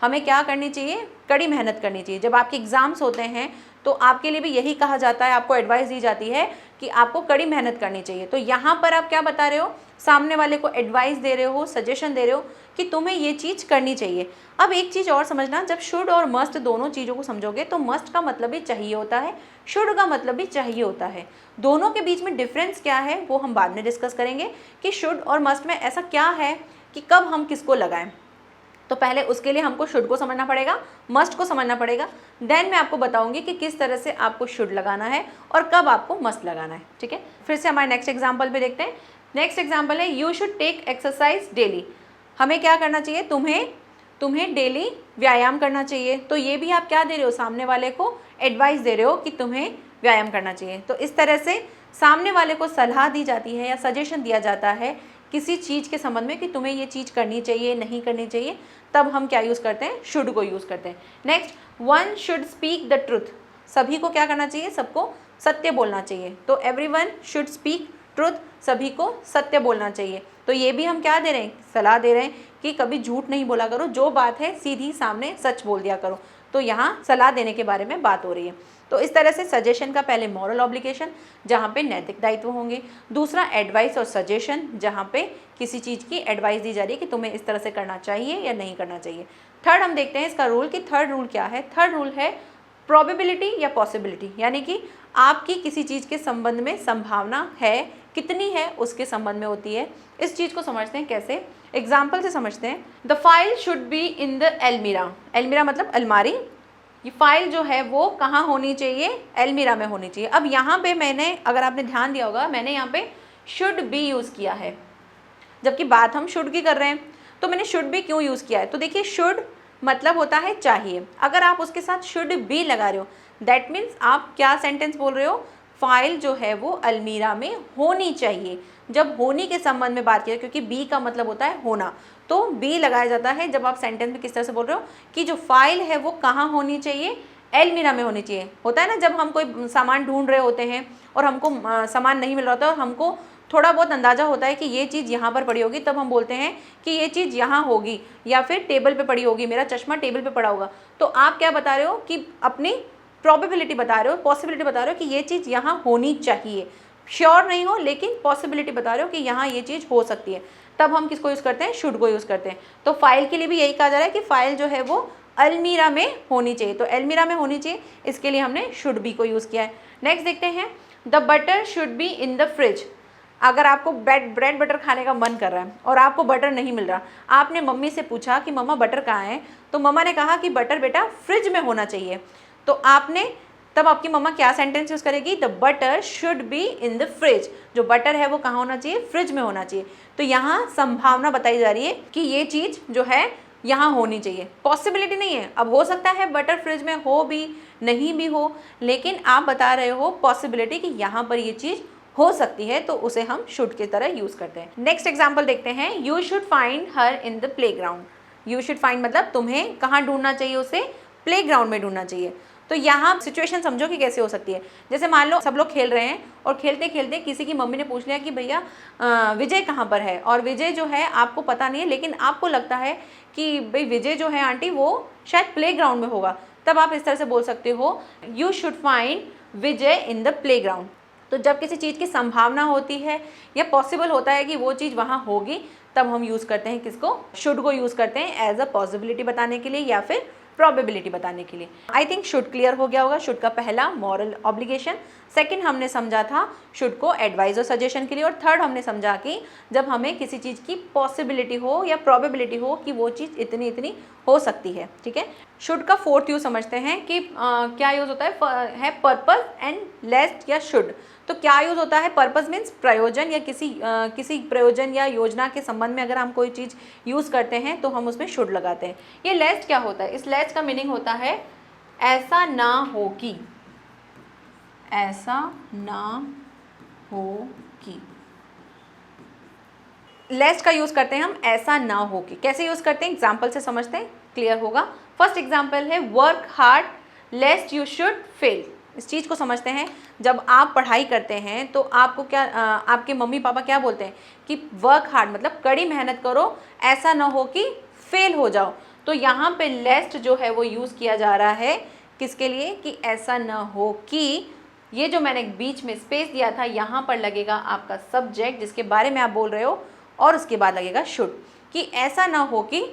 हमें क्या करनी चाहिए, कड़ी मेहनत करनी चाहिए। जब आपके एग्ज़ाम्स होते हैं तो आपके लिए भी यही कहा जाता है, आपको एडवाइस दी जाती है कि आपको कड़ी मेहनत करनी चाहिए। तो यहाँ पर आप क्या बता रहे हो, सामने वाले को एडवाइस दे रहे हो, सजेशन दे रहे हो कि तुम्हें ये चीज़ करनी चाहिए। अब एक चीज़ और समझना, जब शुड और मस्ट दोनों चीज़ों को समझोगे तो मस्ट का मतलब भी चाहिए होता है, शुड का मतलब भी चाहिए होता है। दोनों के बीच में डिफरेंस क्या है वो हम बाद में डिस्कस करेंगे कि शुड और मस्ट में ऐसा क्या है कि कब हम किसको लगाएं। तो पहले उसके लिए हमको शुड को समझना पड़ेगा, मस्ट को समझना पड़ेगा, देन मैं आपको बताऊंगी कि किस तरह से आपको शुड लगाना है और कब आपको मस्ट लगाना है। ठीक है, फिर से हमारे नेक्स्ट एग्जाम्पल पे देखते हैं। नेक्स्ट एग्जाम्पल है you should take exercise daily. हमें क्या करना चाहिए, तुम्हें डेली व्यायाम करना चाहिए। तो ये भी आप क्या दे रहे हो, सामने वाले को एडवाइस दे रहे हो कि तुम्हें व्यायाम करना चाहिए। तो इस तरह से सामने वाले को सलाह दी जाती है या सजेशन दिया जाता है किसी चीज़ के संबंध में कि तुम्हें ये चीज़ करनी चाहिए नहीं करनी चाहिए, तब हम क्या यूज़ करते हैं, शुड को यूज़ करते हैं। Next, one should speak the truth. सभी को क्या करना चाहिए, सबको सत्य बोलना चाहिए। तो एवरीवन शुड स्पीक ट्रुथ, सभी को सत्य बोलना चाहिए। तो ये भी हम क्या दे रहे हैं, सलाह दे रहे हैं कि कभी झूठ नहीं बोला करो, जो बात है सीधी सामने सच बोल दिया करो। तो यहाँ सलाह देने के बारे में बात हो रही है। तो इस तरह से सजेशन का पहले मॉरल ऑब्लिगेशन जहाँ पे नैतिक दायित्व होंगे, दूसरा एडवाइस और सजेशन जहाँ पे किसी चीज़ की एडवाइस दी जा रही है कि तुम्हें इस तरह से करना चाहिए या नहीं करना चाहिए। थर्ड हम देखते हैं इसका रूल कि थर्ड रूल क्या है। थर्ड रूल है प्रोबेबिलिटी या पॉसिबिलिटी, यानी कि आपकी किसी चीज़ के संबंध में संभावना है, कितनी है उसके संबंध में होती है। इस चीज़ को समझते हैं कैसे, एग्जाम्पल से समझते हैं। The file should be in the almirah. Almirah मतलब अलमारी। ये फाइल जो है वो कहाँ होनी चाहिए, एलमीरा में होनी चाहिए। अब यहाँ पे मैंने, अगर आपने ध्यान दिया होगा, मैंने यहाँ पे शुड बी यूज़ किया है, जबकि बात हम शुड की कर रहे हैं। तो मैंने शुड बी क्यों यूज़ किया है, तो देखिए शुड मतलब होता है चाहिए। अगर आप उसके साथ शुड बी लगा रहे हो दैट मीन्स आप क्या सेंटेंस बोल रहे हो, फाइल जो है वो अलमीरा में होनी चाहिए। जब होनी के संबंध में बात किया, क्योंकि बी का मतलब होता है होना, तो बी लगाया जाता है जब आप सेंटेंस में किस तरह से बोल रहे हो कि जो फाइल है वो कहाँ होनी चाहिए, एलमीरा में होनी चाहिए। होता है ना, जब हम कोई सामान ढूंढ रहे होते हैं और हमको सामान नहीं मिल रहा होता और हमको थोड़ा बहुत अंदाज़ा होता है कि ये चीज़ यहाँ पर पड़ी होगी, तब हम बोलते हैं कि ये चीज़ यहाँ होगी या फिर टेबल पे पड़ी होगी, मेरा चश्मा टेबल पे पड़ा होगा। तो आप क्या बता रहे हो कि अपनी प्रोबेबिलिटी बता रहे हो, पॉसिबिलिटी बता रहे हो कि ये चीज़ यहाँ होनी चाहिए। श्योर नहीं हो लेकिन पॉसिबिलिटी बता रहे हो कि यहाँ ये चीज़ हो सकती है, तब हम किसको यूज़ करते हैं, शुड को यूज़ करते हैं। तो फाइल के लिए भी यही कहा जा रहा है कि फाइल जो है वो अलमीरा में होनी चाहिए। तो अलमीरा में होनी चाहिए, इसके लिए हमने शुड बी को यूज़ किया है। नेक्स्ट देखते हैं, the butter should be in the fridge. अगर आपको ब्रेड बटर खाने का मन कर रहा है और आपको बटर नहीं मिल रहा, आपने मम्मी से पूछा कि मम्मा बटर कहाँ है, तो मम्मा ने कहा कि बटर बेटा फ्रिज में होना चाहिए, तो आपने तब आपकी मम्मा क्या सेंटेंस यूज़ करेगी, the butter should be in the fridge. जो बटर है वो कहाँ होना चाहिए, फ्रिज में होना चाहिए। तो यहाँ संभावना बताई जा रही है कि ये चीज़ जो है यहाँ होनी चाहिए, पॉसिबिलिटी नहीं है। अब हो सकता है बटर फ्रिज में हो भी नहीं भी हो, लेकिन आप बता रहे हो पॉसिबिलिटी कि यहाँ पर ये चीज़ हो सकती है, तो उसे हम शुड की तरह यूज़ करते हैं। नेक्स्ट एग्जाम्पल देखते हैं, you should find her in the play ground. You should find मतलब तुम्हें कहाँ ढूंढना चाहिए, उसे प्ले ग्राउंड में ढूंढना चाहिए। तो यहाँ सिचुएशन समझो कि कैसे हो सकती है। जैसे मान लो सब लोग खेल रहे हैं और खेलते खेलते किसी की मम्मी ने पूछ लिया कि भैया विजय कहाँ पर है, और विजय जो है आपको पता नहीं है, लेकिन आपको लगता है कि भाई विजय जो है आंटी वो शायद प्ले ग्राउंड में होगा। तब आप इस तरह से बोल सकते हो, you should find Vijay in the play ground. तो जब किसी चीज़ की संभावना होती है या पॉसिबल होता है कि वो चीज़ वहाँ होगी, तब हम यूज़ करते हैं किसको, शुड को यूज़ करते हैं एज अ पॉसिबिलिटी बताने के लिए या फिर प्रोबेबिलिटी बताने के लिए। आई थिंक शुड क्लियर हो गया होगा। शुड का पहला मॉरल ऑब्लिगेशन, सेकंड हमने समझा था शुड को एडवाइस और सजेशन के लिए, और थर्ड हमने समझा कि जब हमें किसी चीज़ की पॉसिबिलिटी हो या प्रोबेबिलिटी हो कि वो चीज़ इतनी इतनी हो सकती है। ठीक है, शुड का फोर्थ यूज समझते हैं कि क्या यूज़ होता है पर्पस एंड लेस्ट या शुड। तो क्या यूज़ होता है, पर्पस मीन्स प्रयोजन या किसी प्रयोजन या योजना के संबंध में अगर हम कोई चीज़ यूज़ करते हैं तो हम उसमें शुड लगाते हैं। ये लेस्ट क्या होता है, इस लेस्ट का मीनिंग होता है ऐसा ना हो कि, ऐसा ना हो कि। लेस्ट का यूज़ करते हैं हम ऐसा ना हो कि। कैसे यूज़ करते हैं, एग्जाम्पल से समझते हैं, क्लियर होगा। फर्स्ट एग्जाम्पल है work hard लेस्ट you should fail. इस चीज़ को समझते हैं, जब आप पढ़ाई करते हैं तो आपको क्या आपके मम्मी पापा क्या बोलते हैं कि वर्क हार्ड मतलब कड़ी मेहनत करो, ऐसा ना हो कि फेल हो जाओ। तो यहाँ पे लेस्ट जो है वो यूज़ किया जा रहा है किसके लिए, कि ऐसा ना हो कि, ये जो मैंने बीच में स्पेस दिया था यहाँ पर लगेगा आपका सब्जेक्ट जिसके बारे में आप बोल रहे हो, और उसके बाद लगेगा शुड, कि ऐसा ना हो कि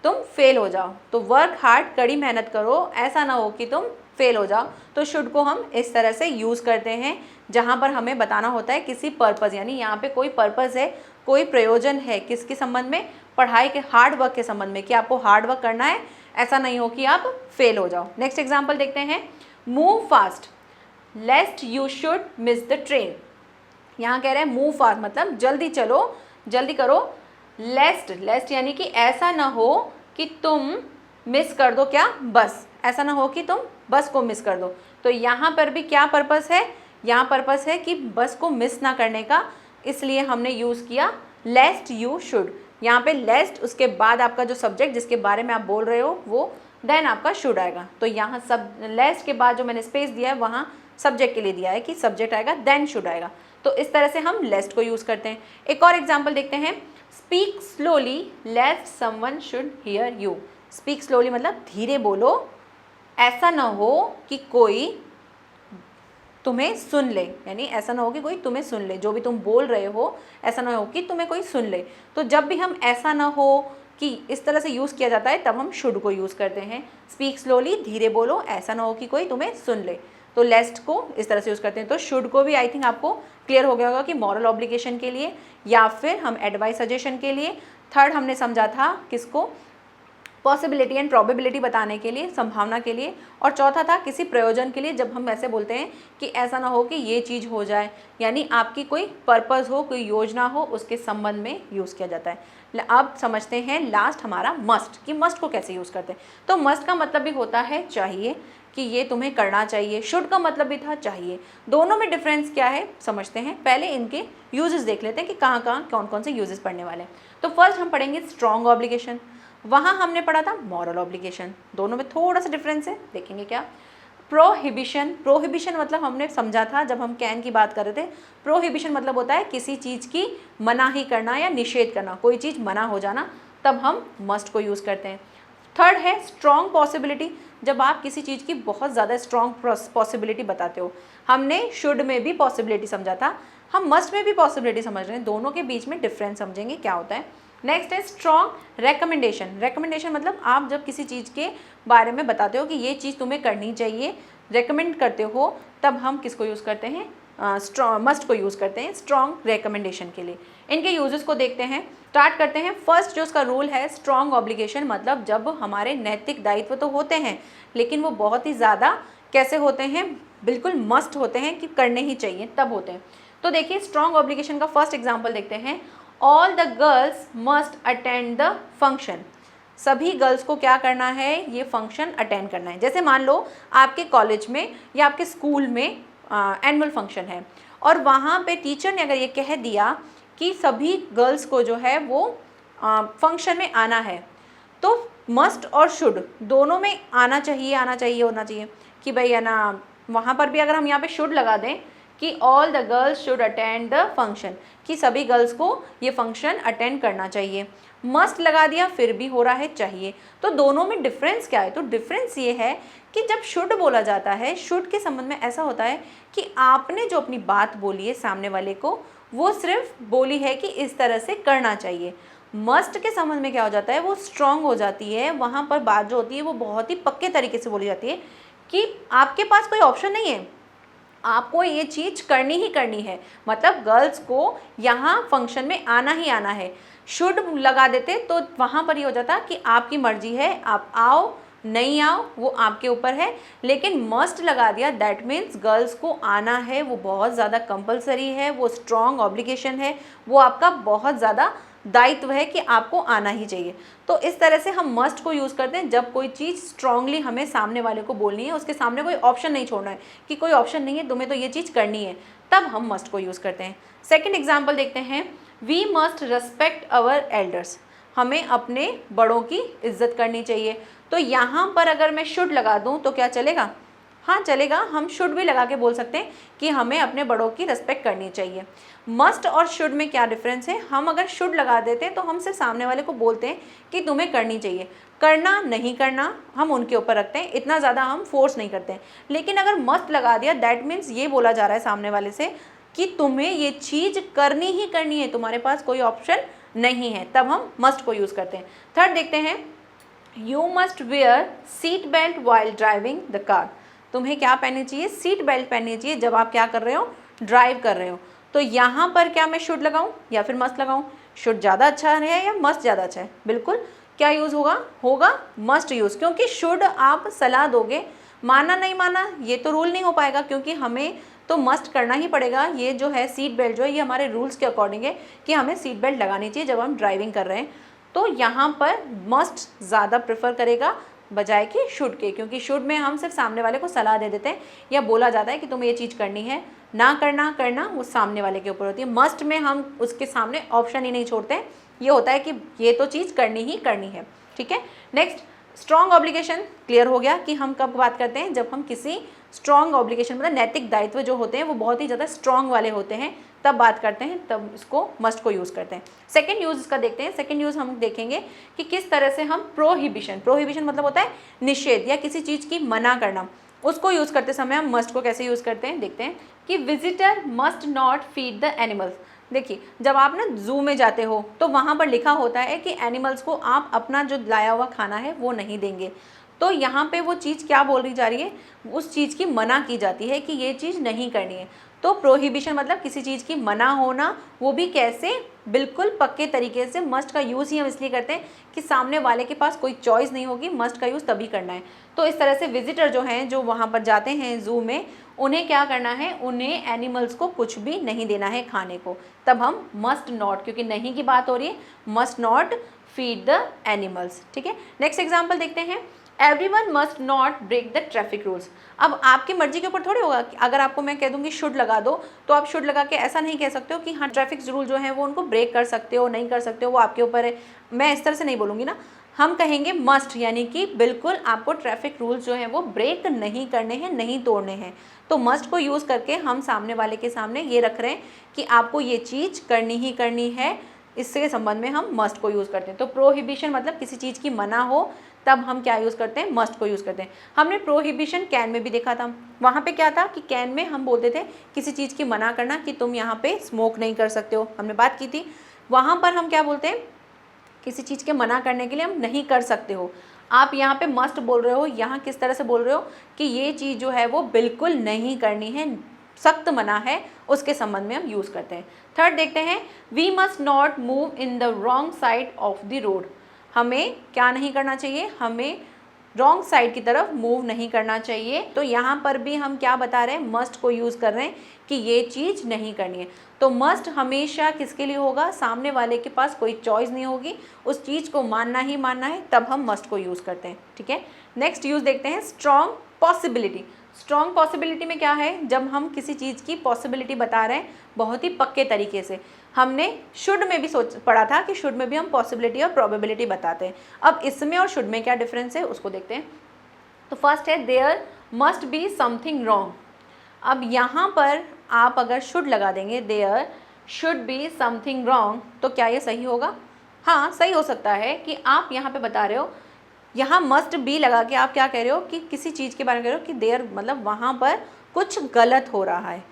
तुम फेल हो जाओ। तो वर्क हार्ड कड़ी मेहनत करो, ऐसा ना हो कि तुम फेल हो जाओ। तो शुड को हम इस तरह से यूज़ करते हैं जहाँ पर हमें बताना होता है किसी पर्पज़, यानी यहाँ पे कोई पर्पज़ है, कोई प्रयोजन है किसके संबंध में, पढ़ाई के हार्ड वर्क के संबंध में, कि आपको हार्ड वर्क करना है, ऐसा नहीं हो कि आप फेल हो जाओ। नेक्स्ट एग्जाम्पल देखते हैं, move fast लेस्ट you should miss the train. यहाँ कह रहे हैं मूव फास्ट मतलब जल्दी चलो, जल्दी करो, लेस्ट यानी कि ऐसा ना हो कि तुम मिस कर दो क्या, बस, ऐसा ना हो कि तुम बस को मिस कर दो। तो यहाँ पर भी क्या पर्पस है, यहाँ पर्पस है कि बस को मिस ना करने का, इसलिए हमने यूज़ किया लेस्ट यू शुड। यहाँ पे लेस्ट, उसके बाद आपका जो सब्जेक्ट जिसके बारे में आप बोल रहे हो वो, देन आपका शुड आएगा। तो यहाँ सब लेस्ट के बाद जो मैंने स्पेस दिया है वहाँ सब्जेक्ट के लिए दिया है कि सब्जेक्ट आएगा देन शुड आएगा। तो इस तरह से हम लेस्ट को यूज़ करते हैं। एक और एग्जाम्पल देखते हैं, speak slowly lest someone should hear you. Speak slowly मतलब धीरे बोलो, ऐसा ना हो कि कोई तुम्हें सुन ले, यानी ऐसा ना हो कि कोई तुम्हें सुन ले, जो भी तुम बोल रहे हो ऐसा ना हो कि तुम्हें कोई सुन ले। तो जब भी हम ऐसा ना हो कि इस तरह से यूज़ किया जाता है तब हम शुड को यूज़ करते हैं। स्पीक स्लोली धीरे बोलो, ऐसा ना हो कि कोई तुम्हें सुन ले, तो लेस्ट को इस तरह से यूज़ करते हैं। तो शुड को भी आई थिंक आपको क्लियर हो गया होगा कि मॉरल ऑब्लिगेशन के लिए या फिर हम एडवाइस सजेशन के लिए। थर्ड हमने समझा था किसको, पॉसिबिलिटी एंड प्रोबेबिलिटी बताने के लिए, संभावना के लिए, और चौथा था किसी प्रयोजन के लिए, जब हम ऐसे बोलते हैं कि ऐसा ना हो कि ये चीज़ हो जाए, यानी आपकी कोई पर्पस हो, कोई योजना हो, उसके संबंध में यूज़ किया जाता है। अब समझते हैं लास्ट हमारा मस्ट, कि मस्ट को कैसे यूज़ करते हैं। तो मस्ट का मतलब भी होता है चाहिए, कि ये तुम्हें करना चाहिए। शुड का मतलब भी था चाहिए। दोनों में डिफरेंस क्या है समझते हैं। पहले इनके यूजेस देख लेते हैं कि कहाँ कहाँ कौन कौन से यूजेस पढ़ने वाले हैं। तो फर्स्ट हम पढ़ेंगे स्ट्रॉन्ग ऑब्लिगेशन, वहाँ हमने पढ़ा था मॉरल ऑब्लिगेशन। दोनों में थोड़ा सा डिफरेंस है, देखेंगे क्या। प्रोहिबिशन, प्रोहिबिशन मतलब हमने समझा था जब हम कैन की बात कर रहे थे। प्रोहिबिशन मतलब होता है किसी चीज़ की मनाही करना या निषेध करना, कोई चीज़ मना हो जाना, तब हम मस्ट को यूज़ करते हैं। थर्ड है स्ट्रॉन्ग पॉसिबिलिटी, जब आप किसी चीज़ की बहुत ज़्यादा स्ट्रॉन्ग पॉसिबिलिटी बताते हो। हमने शुड में भी पॉसिबिलिटी समझा था, हम मस्ट में भी पॉसिबिलिटी समझ रहे हैं, दोनों के बीच में डिफरेंस समझेंगे क्या होता है। नेक्स्ट है स्ट्रॉन्ग रेकमेंडेशन। रेकमेंडेशन मतलब आप जब किसी चीज़ के बारे में बताते हो कि ये चीज़ तुम्हें करनी चाहिए, रेकमेंड करते हो, तब हम किसको यूज़ करते हैं, मस्ट को यूज़ करते हैं स्ट्रॉन्ग रिकमेंडेशन के लिए। इनके यूजेस को देखते हैं, स्टार्ट करते हैं। फर्स्ट जो उसका रूल है स्ट्रॉन्ग ऑब्लिगेशन, मतलब जब हमारे नैतिक दायित्व तो होते हैं लेकिन वो बहुत ही ज़्यादा कैसे होते हैं, बिल्कुल मस्ट होते हैं कि करने ही चाहिए तब होते हैं। तो देखिए स्ट्रॉन्ग ऑब्लिगेशन का फर्स्ट एग्जाम्पल देखते हैं। All the girls must attend the function. सभी गर्ल्स को क्या करना है, ये फंक्शन अटेंड करना है। जैसे मान लो आपके कॉलेज में या आपके स्कूल में एनुअल फंक्शन है और वहाँ पे टीचर ने अगर ये कह दिया कि सभी गर्ल्स को जो है वो फंक्शन में आना है, तो मस्ट और शुड दोनों में आना चाहिए होना चाहिए कि भाई है ना। वहाँ पर भी अगर हम यहाँ पे शुड लगा दें कि all the girls should attend the function, कि सभी गर्ल्स को ये फंक्शन अटेंड करना चाहिए। मस्ट लगा दिया फिर भी हो रहा है चाहिए। तो दोनों में डिफरेंस क्या है, तो डिफरेंस ये है कि जब शुड बोला जाता है, शुड के संबंध में ऐसा होता है कि आपने जो अपनी बात बोली है सामने वाले को वो सिर्फ बोली है कि इस तरह से करना चाहिए। मस्ट के संबंध में क्या हो जाता है, वो स्ट्रॉन्ग हो जाती है। वहाँ पर बात जो होती है वो बहुत ही पक्के तरीके से बोली जाती है कि आपके पास कोई ऑप्शन नहीं है, आपको ये चीज़ करनी ही करनी है। मतलब गर्ल्स को यहाँ फंक्शन में आना ही आना है। शुड लगा देते तो वहाँ पर ये हो जाता कि आपकी मर्जी है, आप आओ नहीं आओ वो आपके ऊपर है। लेकिन मस्ट लगा दिया दैट मीन्स गर्ल्स को आना है, वो बहुत ज़्यादा कंपलसरी है, वो स्ट्रॉन्ग ऑब्लिगेशन है, वो आपका बहुत ज़्यादा दायित्व है कि आपको आना ही चाहिए। तो इस तरह से हम मस्ट को यूज़ करते हैं जब कोई चीज़ स्ट्रांगली हमें सामने वाले को बोलनी है, उसके सामने कोई ऑप्शन नहीं छोड़ना है कि कोई ऑप्शन नहीं है तुम्हें तो ये चीज़ करनी है, तब हम मस्ट को यूज़ करते हैं। सेकेंड एग्जाम्पल देखते हैं, we must respect our elders. हमें अपने बड़ों की इज्जत करनी चाहिए। तो यहाँ पर अगर मैं शुड लगा दूँ तो क्या चलेगा, हाँ चलेगा। हम शुड भी लगा के बोल सकते हैं कि हमें अपने बड़ों की रिस्पेक्ट करनी चाहिए। मस्ट और शुड में क्या डिफरेंस है, हम अगर शुड लगा देते हैं तो हम सिर्फ सामने वाले को बोलते हैं कि तुम्हें करनी चाहिए, करना नहीं करना हम उनके ऊपर रखते हैं, इतना ज़्यादा हम फोर्स नहीं करते हैं। लेकिन अगर मस्ट लगा दिया दैट मीन्स ये बोला जा रहा है सामने वाले से कि तुम्हें ये चीज़ करनी ही करनी है, तुम्हारे पास कोई ऑप्शन नहीं है, तब हम मस्ट को यूज़ करते हैं। थर्ड देखते हैं, you must where seat belt while driving the car. तुम्हें क्या पहननी चाहिए, सीट बेल्ट पहननी चाहिए जब आप क्या कर रहे हो, ड्राइव कर रहे हो। तो यहाँ पर क्या मैं शुड लगाऊं या फिर मस्ट लगाऊं, शुड ज़्यादा अच्छा है या मस्ट ज़्यादा अच्छा है, बिल्कुल क्या यूज़ होगा मस्ट यूज़, क्योंकि शुड आप सलाह दोगे, माना नहीं माना ये तो रूल नहीं हो पाएगा, क्योंकि हमें तो मस्ट करना ही पड़ेगा। ये जो है सीट बेल्ट जो है ये हमारे रूल्स के अकॉर्डिंग है कि हमें सीट बेल्ट लगानी चाहिए जब हम ड्राइविंग कर रहे हैं। तो यहाँ पर मस्ट ज़्यादा प्रेफर करेगा बजाय कि शुड के, क्योंकि शुड में हम सिर्फ सामने वाले को सलाह दे देते हैं या बोला जाता है कि तुम्हें ये चीज़ करनी है, ना करना वो सामने वाले के ऊपर होती है। मस्ट में हम उसके सामने ऑप्शन ही नहीं छोड़ते हैं, ये होता है कि ये तो चीज़ करनी ही करनी है। ठीक है, नेक्स्ट स्ट्रॉन्ग ऑब्लिगेशन क्लियर हो गया कि हम कब बात करते हैं, जब हम किसी स्ट्रॉन्ग ऑब्लिगेशन मतलब नैतिक दायित्व जो होते हैं वो बहुत ही ज़्यादा स्ट्रॉन्ग वाले होते हैं, तब बात करते हैं, तब इसको मस्ट को यूज़ करते हैं। सेकंड यूज़ इसका देखते हैं। सेकंड यूज़ हम देखेंगे कि किस तरह से हम प्रोहिबिशन मतलब होता है निषेध या किसी चीज़ की मना करना, उसको यूज़ करते समय हम मस्ट को कैसे यूज़ करते हैं देखते हैं कि visitor must not feed the animals. देखिए जब आप ना जू में जाते हो तो वहाँ पर लिखा होता है कि एनिमल्स को आप अपना जो लाया हुआ खाना है वो नहीं देंगे। तो यहाँ पे वो चीज़ क्या बोली जा रही है, उस चीज़ की मना की जाती है कि ये चीज़ नहीं करनी है। तो प्रोहिबिशन मतलब किसी चीज़ की मना होना, वो भी कैसे, बिल्कुल पक्के तरीके से। मस्ट का यूज़ ही हम इसलिए करते हैं कि सामने वाले के पास कोई चॉइस नहीं होगी, मस्ट का यूज़ तभी करना है। तो इस तरह से विजिटर जो हैं जो वहाँ पर जाते हैं जू में, उन्हें क्या करना है, उन्हें एनिमल्स को कुछ भी नहीं देना है खाने को, तब हम मस्ट नॉट, क्योंकि नहीं की बात हो रही है, must not feed the animals. ठीक है, नेक्स्ट एग्जाम्पल देखते हैं, everyone must not break the traffic rules. अब आपकी मर्जी के ऊपर थोड़ी होगा कि अगर आपको मैं कह दूंगी शुड लगा दो तो आप शुड लगा के ऐसा नहीं कह सकते हो कि हाँ ट्रैफिक रूल जो है वो उनको ब्रेक कर सकते हो नहीं कर सकते हो, वो आपके ऊपर है। मैं इस तरह से नहीं बोलूँगी ना, हम कहेंगे मस्ट, यानी कि बिल्कुल आपको ट्रैफिक रूल्स जो हैं वो ब्रेक नहीं करने हैं, नहीं तोड़ने हैं। तो मस्ट को यूज़ करके हम सामने वाले के सामने ये रख रहे हैं कि आपको ये चीज़ करनी ही करनी है, इसके संबंध में हम मस्ट को यूज़ करते हैं। तो प्रोहिबिशन मतलब किसी चीज़ की मना हो, तब हम क्या यूज़ करते हैं, मस्ट को यूज़ करते हैं। हमने प्रोहिबिशन कैन में भी देखा था, वहाँ पे क्या था कि कैन में हम बोलते थे किसी चीज़ की मना करना कि तुम यहाँ पे स्मोक नहीं कर सकते हो, हमने बात की थी। वहाँ पर हम क्या बोलते हैं, किसी चीज़ के मना करने के लिए हम नहीं कर सकते हो, आप यहाँ पे मस्ट बोल रहे हो। यहाँ किस तरह से बोल रहे हो कि ये चीज़ जो है वो बिल्कुल नहीं करनी है, सख्त मना है उसके संबंध में हम यूज़ करते हैं। थर्ड देखते हैं, we must not move in the wrong side of the road. हमें क्या नहीं करना चाहिए, हमें रॉन्ग साइड की तरफ मूव नहीं करना चाहिए। तो यहाँ पर भी हम क्या बता रहे हैं, मस्ट को यूज़ कर रहे हैं कि ये चीज़ नहीं करनी है। तो मस्ट हमेशा किसके लिए होगा, सामने वाले के पास कोई चॉइस नहीं होगी, उस चीज़ को मानना ही मानना है, तब हम मस्ट को यूज़ करते हैं। ठीक है, नेक्स्ट यूज़ देखते हैं, स्ट्रॉन्ग पॉसिबिलिटी। स्ट्रॉन्ग पॉसिबिलिटी में क्या है, जब हम किसी चीज़ की पॉसिबिलिटी बता रहे हैं बहुत ही पक्के तरीके से। हमने शुड में भी पढ़ा था कि शुड में भी हम पॉसिबिलिटी और प्रोबेबिलिटी बताते हैं। अब इसमें और शुड में क्या डिफरेंस है उसको देखते हैं। तो फर्स्ट है, there must be something wrong. अब यहाँ पर आप अगर शुड लगा देंगे, there should be something wrong, तो क्या ये सही होगा? हाँ, सही हो सकता है कि आप यहाँ पे बता रहे हो, यहाँ मस्ट बी लगा के आप क्या कह रहे हो कि किसी चीज़ के बारे में कह रहे हो कि देयर मतलब वहाँ पर कुछ गलत हो रहा है।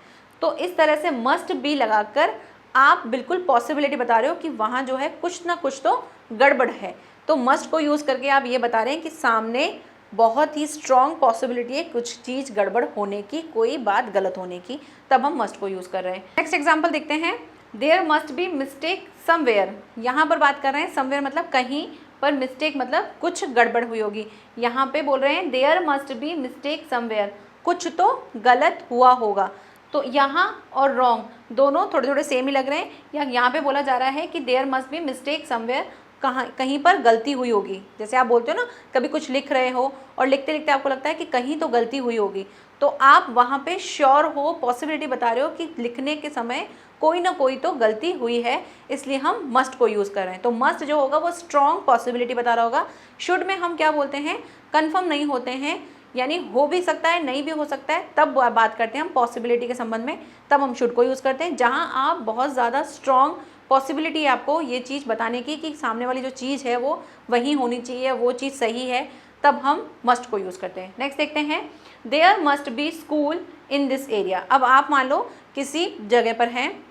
तो इस तरह से मस्ट बी लगाकर आप बिल्कुल पॉसिबिलिटी बता रहे हो कि वहाँ जो है कुछ ना कुछ तो गड़बड़ है। तो मस्ट को यूज़ करके आप ये बता रहे हैं कि सामने बहुत ही स्ट्रॉन्ग पॉसिबिलिटी है कुछ चीज़ गड़बड़ होने की, कोई बात गलत होने की, तब हम मस्ट को यूज़ कर रहे हैं। नेक्स्ट एग्जाम्पल देखते हैं, there must be mistake somewhere. यहाँ पर बात कर रहे हैं समवेयर मतलब कहीं पर, मिस्टेक मतलब कुछ गड़बड़ हुई होगी। यहाँ पे बोल रहे हैं there must be mistake somewhere, कुछ तो गलत हुआ होगा। तो यहाँ और रॉन्ग दोनों थोड़े थोड़े सेम ही लग रहे हैं। या यहाँ पे बोला जा रहा है कि there must be mistake somewhere, कहीं पर गलती हुई होगी। जैसे आप बोलते हो ना, कभी कुछ लिख रहे हो और लिखते लिखते आपको लगता है कि कहीं तो गलती हुई होगी, तो आप वहाँ पे श्योर हो, पॉसिबिलिटी बता रहे हो कि लिखने के समय कोई ना कोई तो गलती हुई है, इसलिए हम मस्ट को यूज़ कर रहे हैं। तो मस्ट जो होगा वो स्ट्रॉन्ग पॉसिबिलिटी बता रहा होगा। शुड में हम क्या बोलते हैं, कन्फर्म नहीं होते हैं, यानी हो भी सकता है नहीं भी हो सकता है, तब बात करते हैं हम पॉसिबिलिटी के संबंध में, तब हम शुड को यूज़ करते हैं। जहाँ आप बहुत ज़्यादा स्ट्रॉन्ग पॉसिबिलिटी है आपको ये चीज़ बताने की कि सामने वाली जो चीज़ है वो वही होनी चाहिए, वो चीज़ सही है, तब हम मस्ट को यूज़ करते हैं। नेक्स्ट देखते हैं, there must be school in this area. अब आप मान लो किसी जगह पर हैं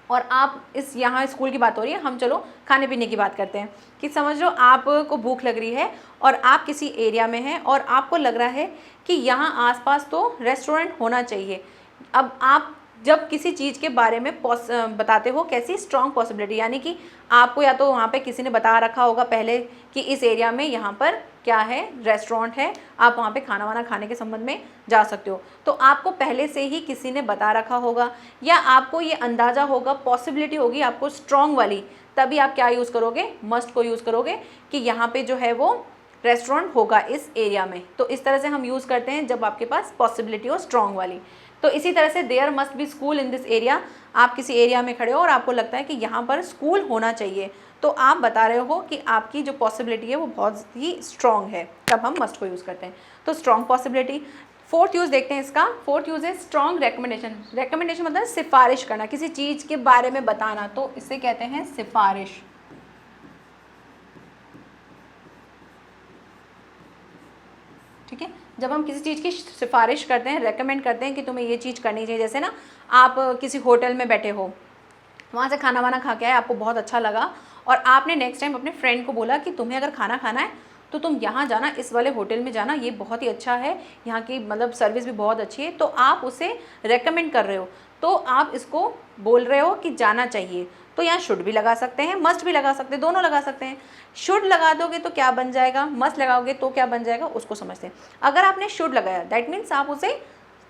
और आप इस यहाँ स्कूल की बात हो रही है, हम चलो खाने पीने की बात करते हैं कि समझ लो आपको भूख लग रही है और आप किसी एरिया में हैं और आपको लग रहा है कि यहाँ आसपास तो रेस्टोरेंट होना चाहिए। अब आप जब किसी चीज़ के बारे में बताते हो, कैसी स्ट्रॉन्ग पॉसिबिलिटी, यानी कि आपको या तो वहाँ पे किसी ने बता रखा होगा पहले कि इस एरिया में यहाँ पर क्या है, रेस्टोरेंट है, आप वहाँ पे खाना वाना खाने के संबंध में जा सकते हो। तो आपको पहले से ही किसी ने बता रखा होगा या आपको ये अंदाज़ा होगा, पॉसिबिलिटी होगी आपको स्ट्रॉन्ग वाली, तभी आप क्या यूज़ करोगे, मस्ट को यूज़ करोगे कि यहाँ पे जो है वो रेस्टोरेंट होगा इस एरिया में। तो इस तरह से हम यूज़ करते हैं जब आपके पास पॉसिबिलिटी हो स्ट्रॉन्ग वाली। तो इसी तरह से there must be school in this area, आप किसी एरिया में खड़े हो और आपको लगता है कि यहाँ पर स्कूल होना चाहिए, तो आप बता रहे हो कि आपकी जो पॉसिबिलिटी है वो बहुत ही स्ट्रॉन्ग है, तब हम मस्ट को यूज़ करते हैं। तो स्ट्रॉन्ग पॉसिबिलिटी। फोर्थ यूज़ देखते हैं इसका। फोर्थ यूज़ है स्ट्रॉन्ग रिकमेंडेशन। रिकमेंडेशन मतलब सिफारिश करना, किसी चीज़ के बारे में बताना, तो इसे कहते हैं सिफारिश। ठीक है, जब हम किसी चीज़ की सिफारिश करते हैं, रेकमेंड करते हैं कि तुम्हें ये चीज़ करनी चाहिए। जैसे ना आप किसी होटल में बैठे हो, वहाँ से खाना वाना खा के आए, आपको बहुत अच्छा लगा और आपने नेक्स्ट टाइम अपने फ्रेंड को बोला कि तुम्हें अगर खाना खाना है तो तुम यहाँ जाना, इस वाले होटल में जाना, ये बहुत ही अच्छा है, यहाँ की मतलब सर्विस भी बहुत अच्छी है। तो आप उसे रेकमेंड कर रहे हो, तो आप इसको बोल रहे हो कि जाना चाहिए। तो यहाँ शुड भी लगा सकते हैं, मस्ट भी लगा सकते हैं, दोनों लगा सकते हैं। शुड लगा दोगे तो क्या बन जाएगा, मस्ट लगाओगे तो क्या बन जाएगा, उसको समझते हैं। अगर आपने शुड लगाया, दैट मीन्स आप उसे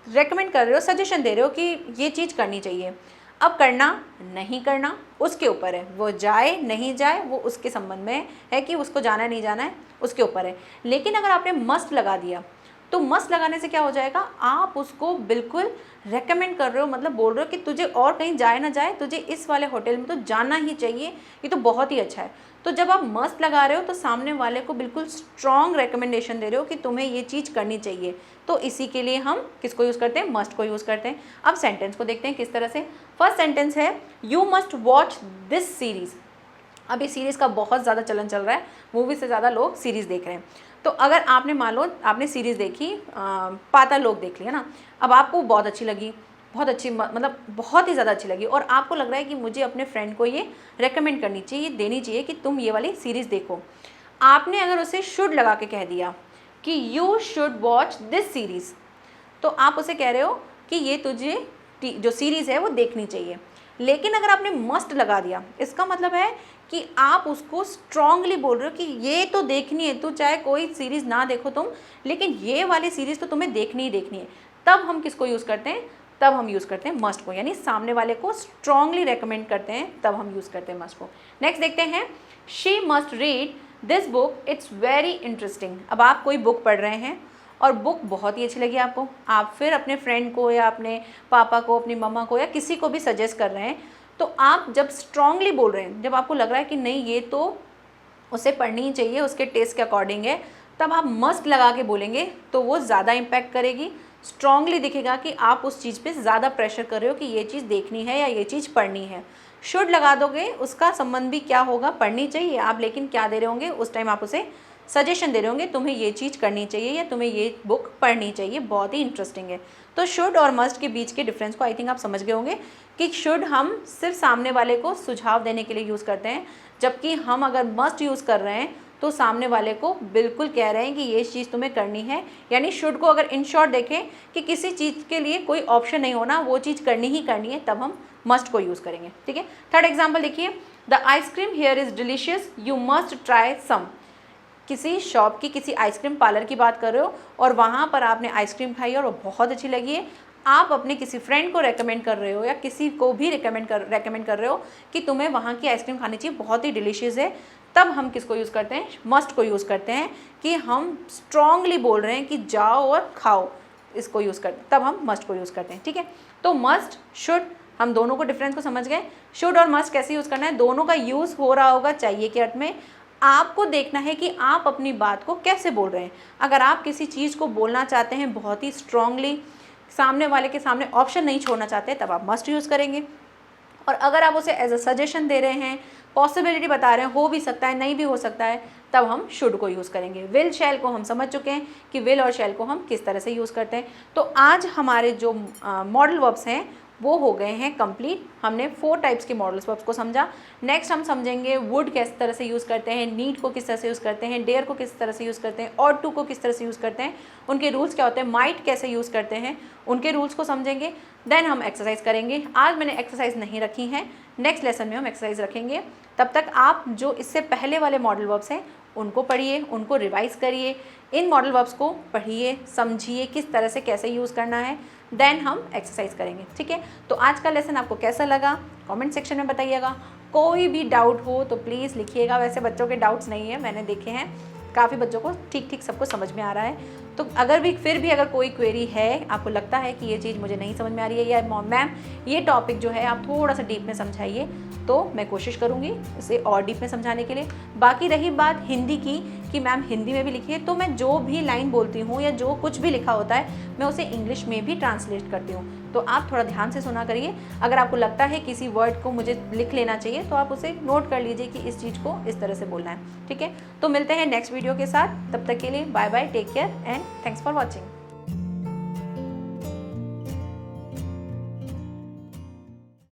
रेकमेंड कर रहे हो, सजेशन दे रहे हो कि ये चीज़ करनी चाहिए। अब करना नहीं करना उसके ऊपर है, वो जाए नहीं जाए वो उसके संबंध में है कि उसको जाना है नहीं जाना है, उसके ऊपर है। लेकिन अगर आपने मस्ट लगा दिया तो मस्ट लगाने से क्या हो जाएगा, आप उसको बिल्कुल रेकमेंड कर रहे हो, मतलब बोल रहे हो कि तुझे और कहीं जाए ना जाए, तुझे इस वाले होटल में तो जाना ही चाहिए, ये तो बहुत ही अच्छा है। तो जब आप मस्ट लगा रहे हो तो सामने वाले को बिल्कुल स्ट्रॉन्ग रेकमेंडेशन दे रहे हो कि तुम्हें ये चीज़ करनी चाहिए। तो इसी के लिए हम किसको यूज़ करते हैं, मस्ट को यूज़ करते हैं। अब सेंटेंस को देखते हैं किस तरह से। फर्स्ट सेंटेंस है, you must watch this series. अब इस सीरीज़ का बहुत ज़्यादा चलन चल रहा है, मूवी से ज़्यादा लोग सीरीज़ देख रहे हैं। तो अगर आपने मान लो आपने सीरीज़ देखी, पाताल लोक देख लिया ना, अब आपको बहुत अच्छी लगी, बहुत अच्छी, मतलब बहुत ही ज़्यादा अच्छी लगी और आपको लग रहा है कि मुझे अपने फ्रेंड को ये रेकमेंड करनी चाहिए, देनी चाहिए कि तुम ये वाली सीरीज़ देखो। आपने अगर उसे शुड लगा के कह दिया कि you should watch this series, तो आप उसे कह रहे हो कि ये तुझे जो सीरीज़ है वो देखनी चाहिए। लेकिन अगर आपने मस्ट लगा दिया, इसका मतलब है कि आप उसको स्ट्रांगली बोल रहे हो कि ये तो देखनी है, तू चाहे कोई सीरीज़ ना देखो तुम, लेकिन ये वाली सीरीज़ तो तुम्हें देखनी ही देखनी है। तब हम किसको यूज़ करते हैं? तब हम यूज़ करते हैं मस्ट को, यानी सामने वाले को स्ट्रांगली रेकमेंड करते हैं, तब हम यूज़ करते हैं मस्ट को। नेक्स्ट देखते हैं, she must read this book, it's very interesting. अब आप कोई बुक पढ़ रहे हैं और बुक बहुत ही अच्छी लगी आपको, आप फिर अपने फ्रेंड को या अपने पापा को, अपनी मम्मा को या किसी को भी सजेस्ट कर रहे हैं, तो आप जब स्ट्रांगली बोल रहे हैं, जब आपको लग रहा है कि नहीं ये तो उसे पढ़नी ही चाहिए, उसके टेस्ट के अकॉर्डिंग है, तब आप मस्ट लगा के बोलेंगे तो वो ज़्यादा इम्पैक्ट करेगी। स्ट्रांगली दिखेगा कि आप उस चीज़ पे ज़्यादा प्रेशर कर रहे हो कि ये चीज़ देखनी है या ये चीज़ पढ़नी है। शुड लगा दोगे, उसका संबंध भी क्या होगा? पढ़नी चाहिए आप, लेकिन क्या दे रहे होंगे उस टाइम? आप उसे सजेशन दे रहे होंगे, तुम्हें ये चीज़ करनी चाहिए या तुम्हें ये बुक पढ़नी चाहिए, बहुत ही इंटरेस्टिंग है। तो शुड और मस्ट के बीच के डिफरेंस को आई थिंक आप समझ गए होंगे कि शुड हम सिर्फ सामने वाले को सुझाव देने के लिए यूज़ करते हैं, जबकि हम अगर मस्ट यूज़ कर रहे हैं तो सामने वाले को बिल्कुल कह रहे हैं कि ये चीज़ तुम्हें करनी है। यानी शुड को अगर इन शॉर्ट देखें कि किसी चीज़ के लिए कोई ऑप्शन नहीं होना, वो चीज़ करनी ही करनी है, तब हम मस्ट को यूज़ करेंगे। ठीक है, थर्ड एग्जाम्पल देखिए, the ice cream here is delicious, you must try some. किसी शॉप की, किसी आइसक्रीम पार्लर की बात कर रहे हो और वहाँ पर आपने आइसक्रीम खाई और वो बहुत अच्छी लगी है, आप अपने किसी फ्रेंड को रेकमेंड कर रहे हो या किसी को भी रेकमेंड कर रहे हो कि तुम्हें वहाँ की आइसक्रीम खानी चाहिए, बहुत ही डिलीशियस है, तब हम किसको यूज़ करते हैं? मस्ट को यूज़ करते हैं कि हम स्ट्रांगली बोल रहे हैं कि जाओ और खाओ, इसको यूज़ करते, तब हम मस्ट को यूज़ करते हैं। ठीक है, तो मस्ट, शुड, हम दोनों को डिफरेंस को समझ गए। शुड और मस्ट कैसे यूज़ करना है, दोनों का यूज़ हो रहा होगा चाहिए के अर्थ में। आपको देखना है कि आप अपनी बात को कैसे बोल रहे हैं। अगर आप किसी चीज़ को बोलना चाहते हैं बहुत ही स्ट्रांगली, सामने वाले के सामने ऑप्शन नहीं छोड़ना चाहते, तब आप मस्ट यूज़ करेंगे। और अगर आप उसे एज अ सजेशन दे रहे हैं, पॉसिबिलिटी बता रहे हैं, हो भी सकता है, नहीं भी हो सकता है, तब हम शुड को यूज़ करेंगे। विल शैल को हम समझ चुके हैं कि विल और शैल को हम किस तरह से यूज़ करते हैं। तो आज हमारे जो मॉडल वर्ब्स हैं वो हो गए हैं कंप्लीट। हमने 4 टाइप्स के मॉडल वर्ब्स को समझा। नेक्स्ट हम समझेंगे वुड किस तरह से यूज़ करते हैं, नीड को किस तरह से यूज़ करते हैं, डेयर को किस तरह से यूज़ करते हैं, और टू को किस तरह से यूज़ करते हैं, उनके रूल्स क्या होते हैं, माइट कैसे यूज़ करते हैं, उनके रूल्स को समझेंगे। देन हम एक्सरसाइज करेंगे। आज मैंने एक्सरसाइज नहीं रखी हैं, नेक्स्ट लेसन में हम एक्सरसाइज रखेंगे। तब तक आप जो इससे पहले वाले मॉडल वर्ब्स हैं उनको पढ़िए, उनको रिवाइज करिए, इन मॉडल वर्ब्स को पढ़िए, समझिए किस तरह से कैसे यूज़ करना है, देन हम एक्सरसाइज करेंगे। ठीक है, तो आज का लेसन आपको कैसा लगा कमेंट सेक्शन में बताइएगा। कोई भी डाउट हो तो प्लीज़ लिखिएगा। वैसे बच्चों के डाउट्स नहीं है, मैंने देखे हैं, काफ़ी बच्चों को ठीक ठीक सबको समझ में आ रहा है। तो अगर भी फिर भी अगर कोई क्वेरी है, आपको लगता है कि ये चीज़ मुझे नहीं समझ में आ रही है या मैम ये टॉपिक जो है आप थोड़ा सा डीप में समझाइए, तो मैं कोशिश करूँगी इसे और डीप में समझाने के लिए। बाकी रही बात हिंदी की कि मैम हिंदी में भी लिखिए, तो मैं जो भी लाइन बोलती हूँ या जो कुछ भी लिखा होता है मैं उसे इंग्लिश में भी ट्रांसलेट करती हूँ, तो आप थोड़ा ध्यान से सुना करिए। अगर आपको लगता है किसी वर्ड को मुझे लिख लेना चाहिए तो आप उसे नोट कर लीजिए कि इस चीज़ को इस तरह से बोलना है। ठीक है, तो मिलते हैं नेक्स्ट वीडियो के साथ, तब तक के लिए bye bye, take care and thanks for watching.